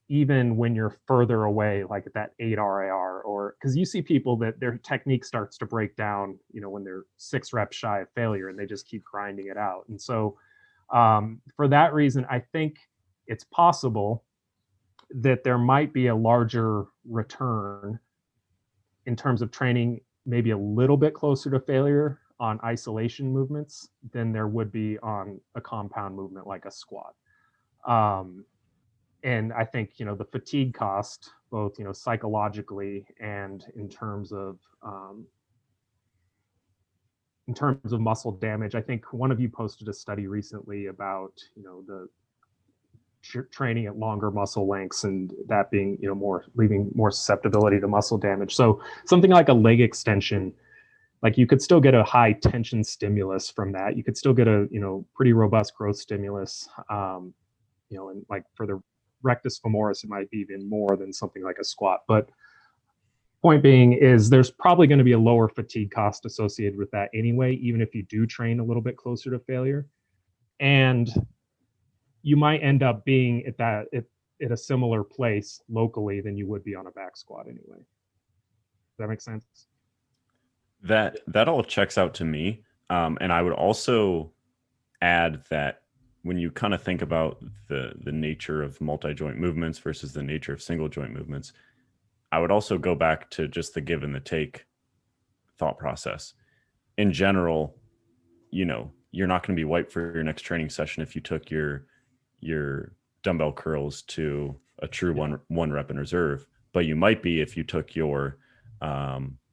even when you're further away, like at that 8 RIR, or because you see people that their technique starts to break down, when they're 6 reps shy of failure and they just keep grinding it out. And so for that reason, I think it's possible that there might be a larger return in terms of training maybe a little bit closer to failure on isolation movements than there would be on a compound movement like a squat. And I think, the fatigue cost, both, psychologically and in terms of muscle damage. I think one of you posted a study recently about, the training at longer muscle lengths, and that being, leaving more susceptibility to muscle damage. So something like a leg extension, like you could still get a high tension stimulus from that. You could still get a, pretty robust growth stimulus, and like for the rectus femoris, it might be even more than something like a squat. But point being is there's probably going to be a lower fatigue cost associated with that anyway, even if you do train a little bit closer to failure. And you might end up being at a similar place locally than you would be on a back squat anyway. Does that make sense? That all checks out to me. And I would also add that when you kind of think about the nature of multi-joint movements versus the nature of single joint movements, I would also go back to just the give and the take thought process. In general, you're not going to be wiped for your next training session if you took your dumbbell curls to a true one rep in reserve, but you might be if you took your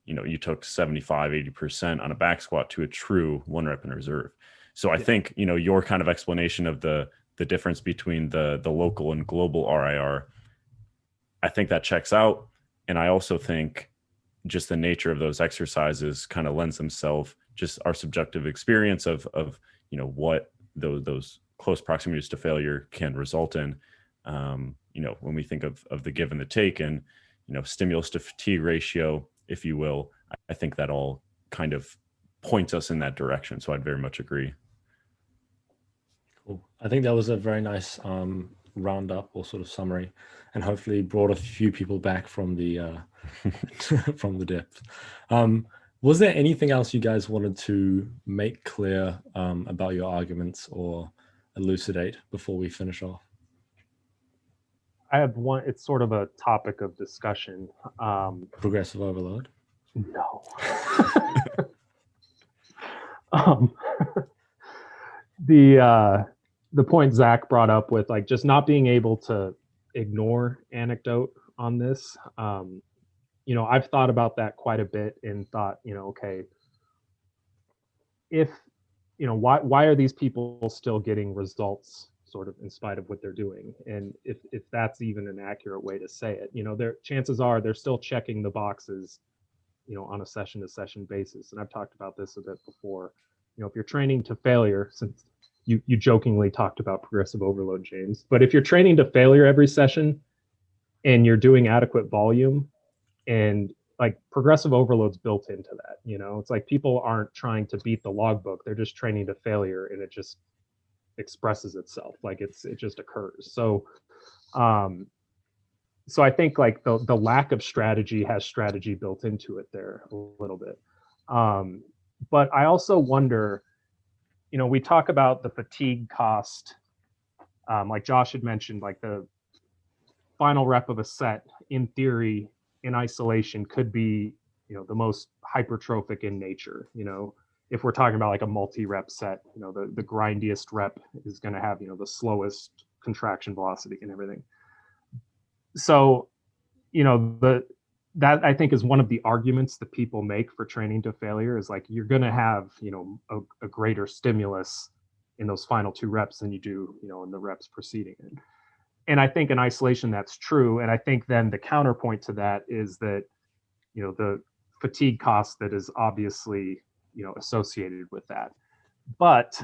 you took 75-80% on a back squat to a true one rep in reserve. So I think your kind of explanation of the difference between the local and global RIR, I think that checks out. And I also think just the nature of those exercises kind of lends themselves, just our subjective experience of what those close proximities to failure can result in. When we think of the give and the take and stimulus to fatigue ratio, if you will, I think that all kind of points us in that direction. So I'd very much agree. Cool. I think that was a very nice roundup or sort of summary, and hopefully brought a few people back from the from the depth. Was there anything else you guys wanted to make clear about your arguments or elucidate before we finish off? I have one. It's sort of a topic of discussion. Progressive overload? No. The point Zach brought up with like just not being able to ignore anecdote on this. I've thought about that quite a bit and thought, okay, if why are these people still getting results sort of in spite of what they're doing? And if that's even an accurate way to say it, their chances are they're still checking the boxes, on a session to session basis. And I've talked about this a bit before. If you're training to failure, since you jokingly talked about progressive overload, James, but if you're training to failure every session and you're doing adequate volume, and like progressive overload's built into that, it's like people aren't trying to beat the logbook, they're just training to failure, and it just expresses itself, like it just occurs. So I think like the lack of strategy has strategy built into it there a little bit. But I also wonder, we talk about the fatigue cost, like Josh had mentioned, like the final rep of a set in theory in isolation could be, the most hypertrophic in nature. If we're talking about like a multi-rep set, the grindiest rep is going to have, the slowest contraction velocity and everything. So, that I think is one of the arguments that people make for training to failure is like, you're going to have, a greater stimulus in those final 2 reps than you do, in the reps preceding it. And I think in isolation, that's true. And I think then the counterpoint to that is that, the fatigue cost that is obviously, associated with that. But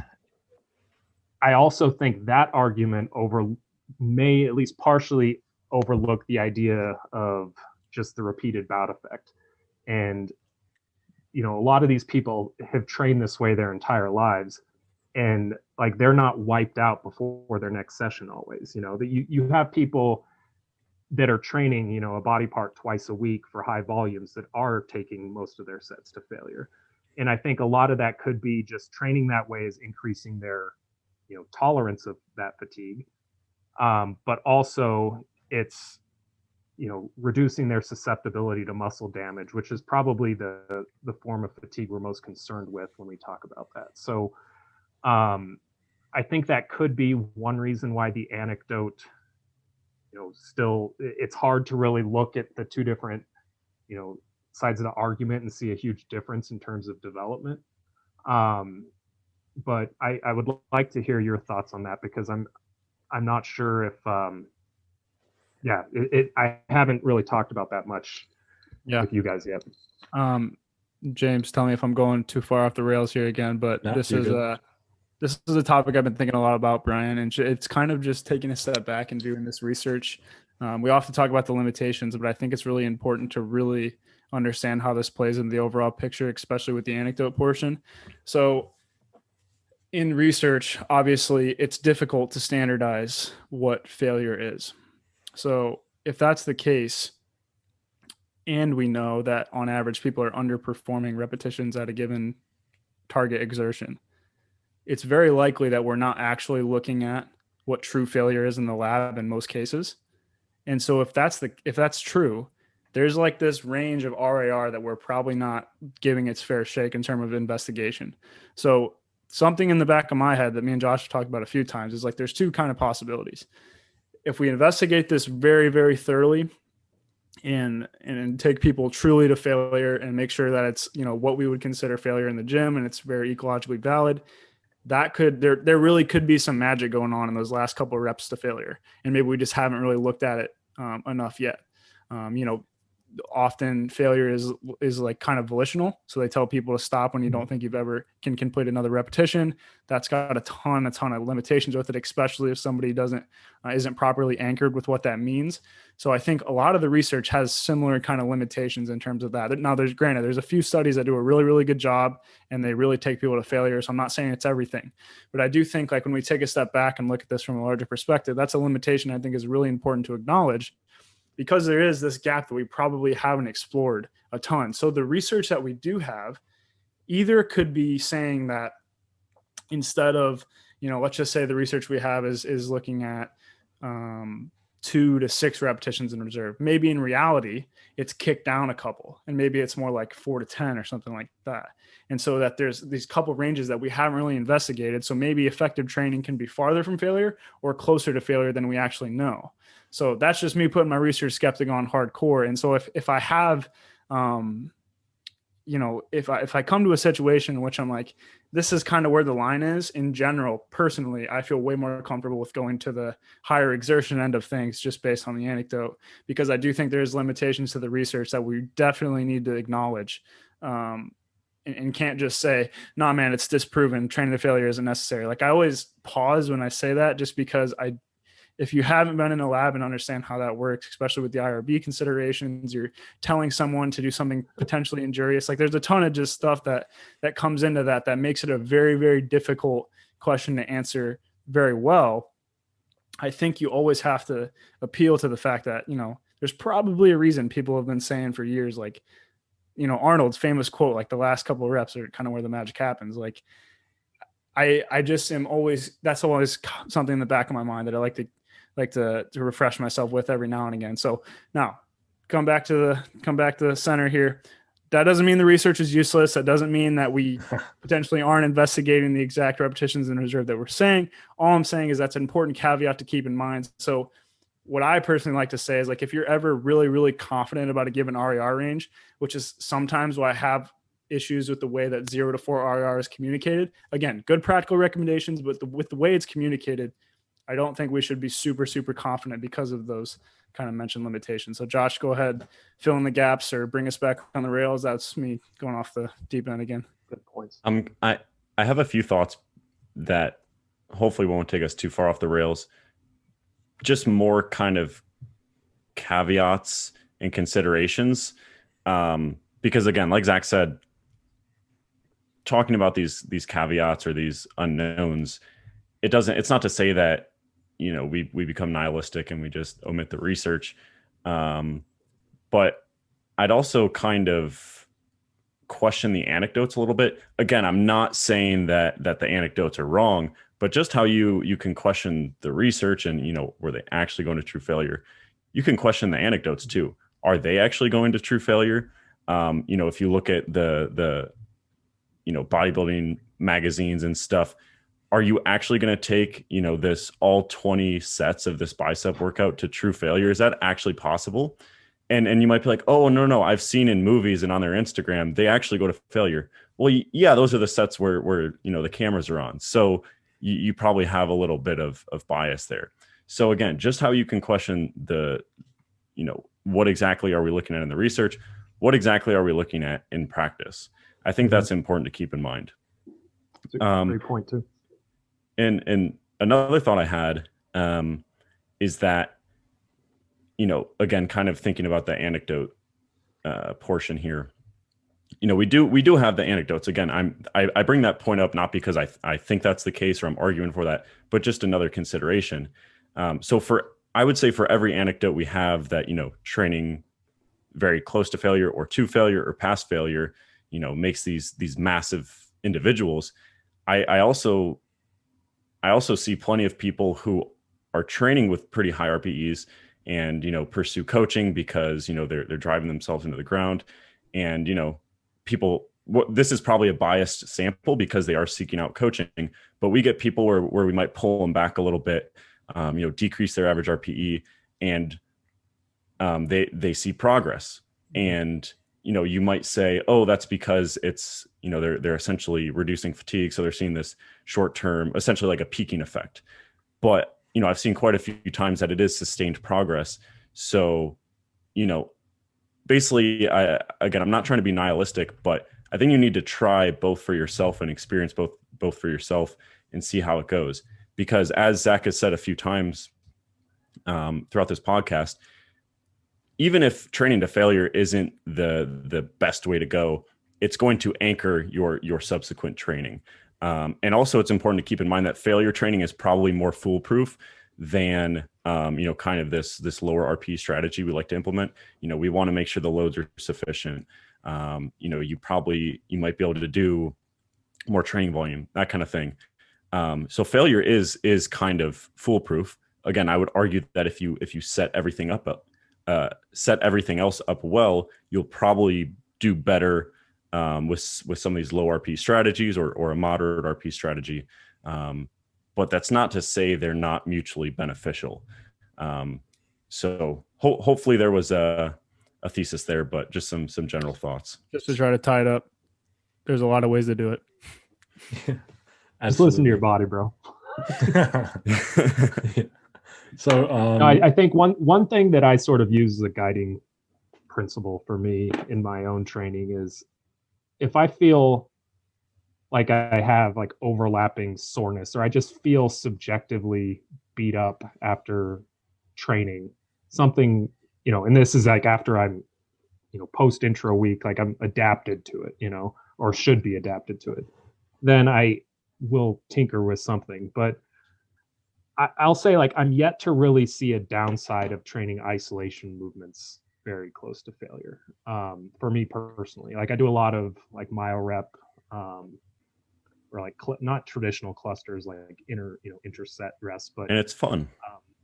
I also think that argument may at least partially overlook the idea of just the repeated bout effect. And, a lot of these people have trained this way their entire lives, and like they're not wiped out before their next session always. That you have people that are training, a body part twice a week for high volumes that are taking most of their sets to failure. And I think a lot of that could be just training that way is increasing their, tolerance of that fatigue. But also it's, reducing their susceptibility to muscle damage, which is probably the form of fatigue we're most concerned with when we talk about that. So I think that could be one reason why the anecdote, still, it's hard to really look at the two different, sides of the argument and see a huge difference in terms of development. But I would like to hear your thoughts on that, because I'm not sure if, I haven't really talked about that much with you guys yet. James, tell me if I'm going too far off the rails here again, but this is a topic I've been thinking a lot about, Brian, and it's kind of just taking a step back and doing this research. We often talk about the limitations, but I think it's really important to really understand how this plays in the overall picture, especially with the anecdote portion. So in research, obviously, it's difficult to standardize what failure is. So if that's the case, and we know that on average people are underperforming repetitions at a given target exertion, it's very likely that we're not actually looking at what true failure is in the lab in most cases. And so if that's true, there's like this range of RAR that we're probably not giving its fair shake in terms of investigation. So something in the back of my head that me and Josh have talked about a few times is like, there's two kind of possibilities. If we investigate this very, very thoroughly and take people truly to failure and make sure that it's, what we would consider failure in the gym and it's very ecologically valid, that could, there really could be some magic going on in those last couple of reps to failure. And maybe we just haven't really looked at it enough yet. Often failure is like kind of volitional. So they tell people to stop when you don't think you've ever can complete another repetition. That's got a ton of limitations with it, especially if somebody isn't properly anchored with what that means. So I think a lot of the research has similar kind of limitations in terms of that. Now there's a few studies that do a really, really good job and they really take people to failure. So I'm not saying it's everything, but I do think like when we take a step back and look at this from a larger perspective, that's a limitation I think is really important to acknowledge, because there is this gap that we probably haven't explored a ton. So the research that we do have either could be saying that instead of, let's just say the research we have is looking at 2 to 6 repetitions in reserve. Maybe in reality, it's kicked down a couple, and maybe it's more like 4 to 10 or something like that. And so that there's these couple ranges that we haven't really investigated. So maybe effective training can be farther from failure or closer to failure than we actually know. So that's just me putting my research skeptic on hardcore. And so if I have, if I come to a situation in which I'm like, this is kind of where the line is in general, personally, I feel way more comfortable with going to the higher exertion end of things just based on the anecdote, because I do think there's limitations to the research that we definitely need to acknowledge. And can't just say, nah, man, it's disproven. Training to failure isn't necessary. Like I always pause when I say that, just because if you haven't been in a lab and understand how that works, especially with the IRB considerations, you're telling someone to do something potentially injurious. Like there's a ton of just stuff that comes into that makes it a very, very difficult question to answer very well. I think you always have to appeal to the fact that, there's probably a reason people have been saying for years, like, Arnold's famous quote, like the last couple of reps are kind of where the magic happens. Like I just am always, that's always something in the back of my mind that I like to refresh myself with every now and again. So now come back to the center here. That doesn't mean the research is useless. That doesn't mean that we potentially aren't investigating the exact repetitions in reserve that we're saying. All I'm saying is that's an important caveat to keep in mind. So what I personally like to say is, like, if you're ever really, really confident about a given RER range, which is sometimes why I have issues with the way that 0 to 4 RER is communicated. Again, good practical recommendations, but with the way it's communicated, I don't think we should be super, super confident because of those kind of mentioned limitations. So Josh, go ahead, fill in the gaps or bring us back on the rails. That's me going off the deep end again. Good points. I have a few thoughts that hopefully won't take us too far off the rails. Just more kind of caveats and considerations. Because again, like Zac said, talking about these caveats or these unknowns, it's not to say that, we become nihilistic and we just omit the research. But I'd also kind of question the anecdotes a little bit. Again, I'm not saying that the anecdotes are wrong, but just how you can question the research and, were they actually going to true failure? You can question the anecdotes too. Are they actually going to true failure? If you look at the bodybuilding magazines and stuff, are you actually going to take, this all 20 sets of this bicep workout to true failure? Is that actually possible? And you might be like, oh, no, I've seen in movies and on their Instagram, they actually go to failure. Well, yeah, those are the sets where the cameras are on. So you probably have a little bit of bias there. So again, just how you can question what exactly are we looking at in the research? What exactly are we looking at in practice? I think that's important to keep in mind. That's a great point too. And another thought I had is that, again, kind of thinking about the anecdote portion here. We do have the anecdotes. Again, I bring that point up not because I think that's the case or I'm arguing for that, but just another consideration. So I would say for every anecdote we have that, training very close to failure or to failure or past failure, makes these massive individuals. I also see plenty of people who are training with pretty high RPEs and, pursue coaching because, they're driving themselves into the ground. And, this is probably a biased sample because they are seeking out coaching, but we get people where we might pull them back a little bit, decrease their average RPE, and they see progress. And, you might say, oh, that's because it's, they're essentially reducing fatigue. So they're seeing this short term, essentially like a peaking effect. But, I've seen quite a few times that it is sustained progress. So, basically, I'm not trying to be nihilistic, but I think you need to try both for yourself and experience both for yourself and see how it goes. Because as Zac has said a few times throughout this podcast, even if training to failure isn't the best way to go, it's going to anchor your subsequent training. And also it's important to keep in mind that failure training is probably more foolproof than, kind of this lower RP strategy we like to implement. We want to make sure the loads are sufficient. You might be able to do more training volume, that kind of thing. So failure is kind of foolproof. Again, I would argue that if you set everything else up well, you'll probably do better with some of these low RP strategies or a moderate RP strategy. But that's not to say they're not mutually beneficial. So hopefully there was a thesis there, but just some general thoughts. Just to try to tie it up, there's a lot of ways to do it. Just listen to your body, bro. So I think one thing that I sort of use as a guiding principle for me in my own training is if I feel like I have like overlapping soreness, or I just feel subjectively beat up after training, something, and this is like after I'm, post intro week, like I'm adapted to it, or should be adapted to it, then I will tinker with something. But I'll say, like, I'm yet to really see a downside of training isolation movements very close to failure. For me personally, like I do a lot of like mile rep, or like not traditional clusters, like interset rest, but and it's fun.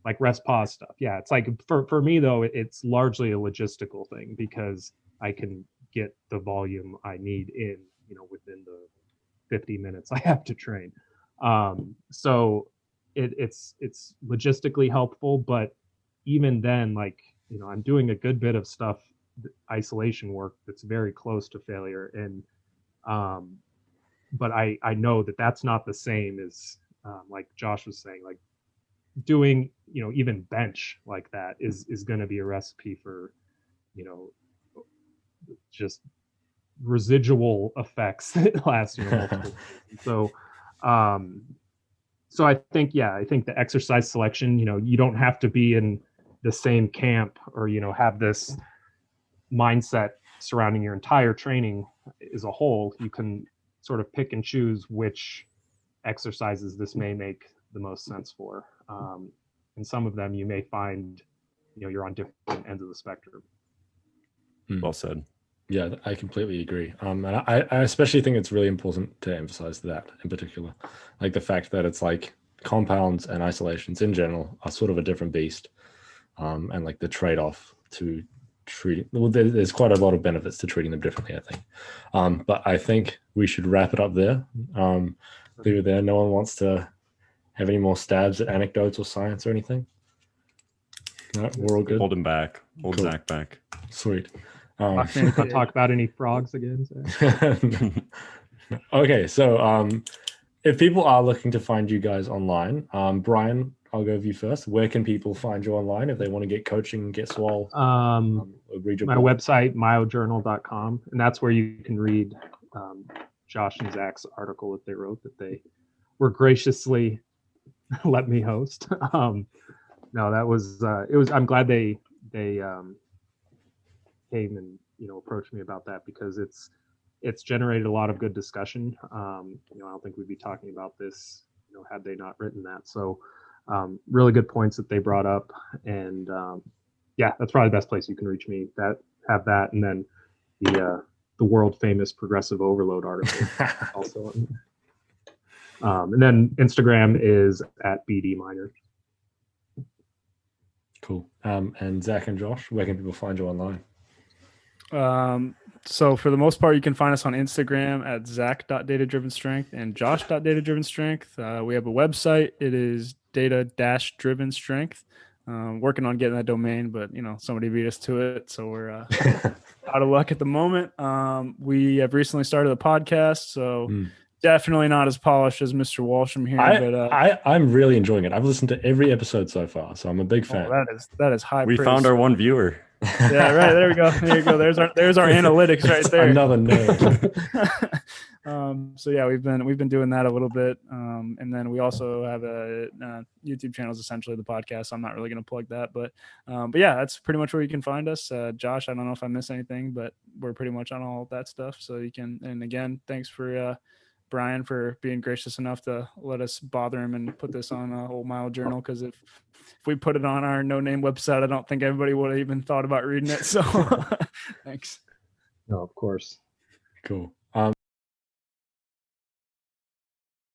Like rest pause stuff. Yeah, it's like for me though, it's largely a logistical thing because I can get the volume I need in, within the 50 minutes I have to train. So it's logistically helpful, but even then, like, I'm doing a good bit of stuff, isolation work that's very close to failure. And, but I know that that's not the same as, like Josh was saying, like doing, even bench like that is going to be a recipe for, just residual effects that last, multiple. So, so I think the exercise selection, you don't have to be in the same camp or, have this mindset surrounding your entire training as a whole. You can sort of pick and choose which exercises this may make the most sense for. And some of them you may find, you're on different ends of the spectrum. Well said. Yeah, I completely agree. And I especially think it's really important to emphasize that in particular, like the fact that it's like compounds and isolations in general are sort of a different beast. And like the trade-off to treating, well, there's quite a lot of benefits to treating them differently, I think. But I think we should wrap it up there. Leave it there. No one wants to have any more stabs at anecdotes or science or anything? No, we're all good. Hold him back. Hold cool. Zac back. Sweet. Talk about any frogs again? Okay, so if people are looking to find you guys online, Brian, I'll go with you first. Where can people find you online if they want to get coaching, get swole? My website, myojournal.com, and that's where you can read Josh and Zac's article that they wrote that they were graciously let me host. No, that was it was. I'm glad they came and approached me about that because it's generated a lot of good discussion. I don't think we'd be talking about this had they not written that. So really good points that they brought up, and yeah, that's probably the best place you can reach me. That have that, and then the world famous Progressive Overload article also on there. And then Instagram is at BD Minor. Cool. And Zac and Josh, where can people find you online? So for the most part, you can find us on Instagram at Zac.datadrivenstrength and Josh.datadrivenstrength. We have a website. It is data-drivenstrength. Working on getting that domain, but somebody beat us to it, so we're out of luck at the moment. We have recently started a podcast, so definitely not as polished as Mr. Walsham here. I'm really enjoying it. I've listened to every episode so far, so I'm a big fan. That is high. We praise. Found our one viewer. Yeah, right. There we go. There you go. There's our analytics right there. Another name. So yeah, we've been doing that a little bit, and then we also have a YouTube channel is essentially the podcast. So I'm not really going to plug that, but yeah, that's pretty much where you can find us. Josh, I don't know if I missed anything, but we're pretty much on all that stuff. So you can. And again, thanks for Brian for being gracious enough to let us bother him and put this on a whole mile journal, because if we put it on our no name website, I don't think everybody would have even thought about reading it. So thanks. No, of course. Cool.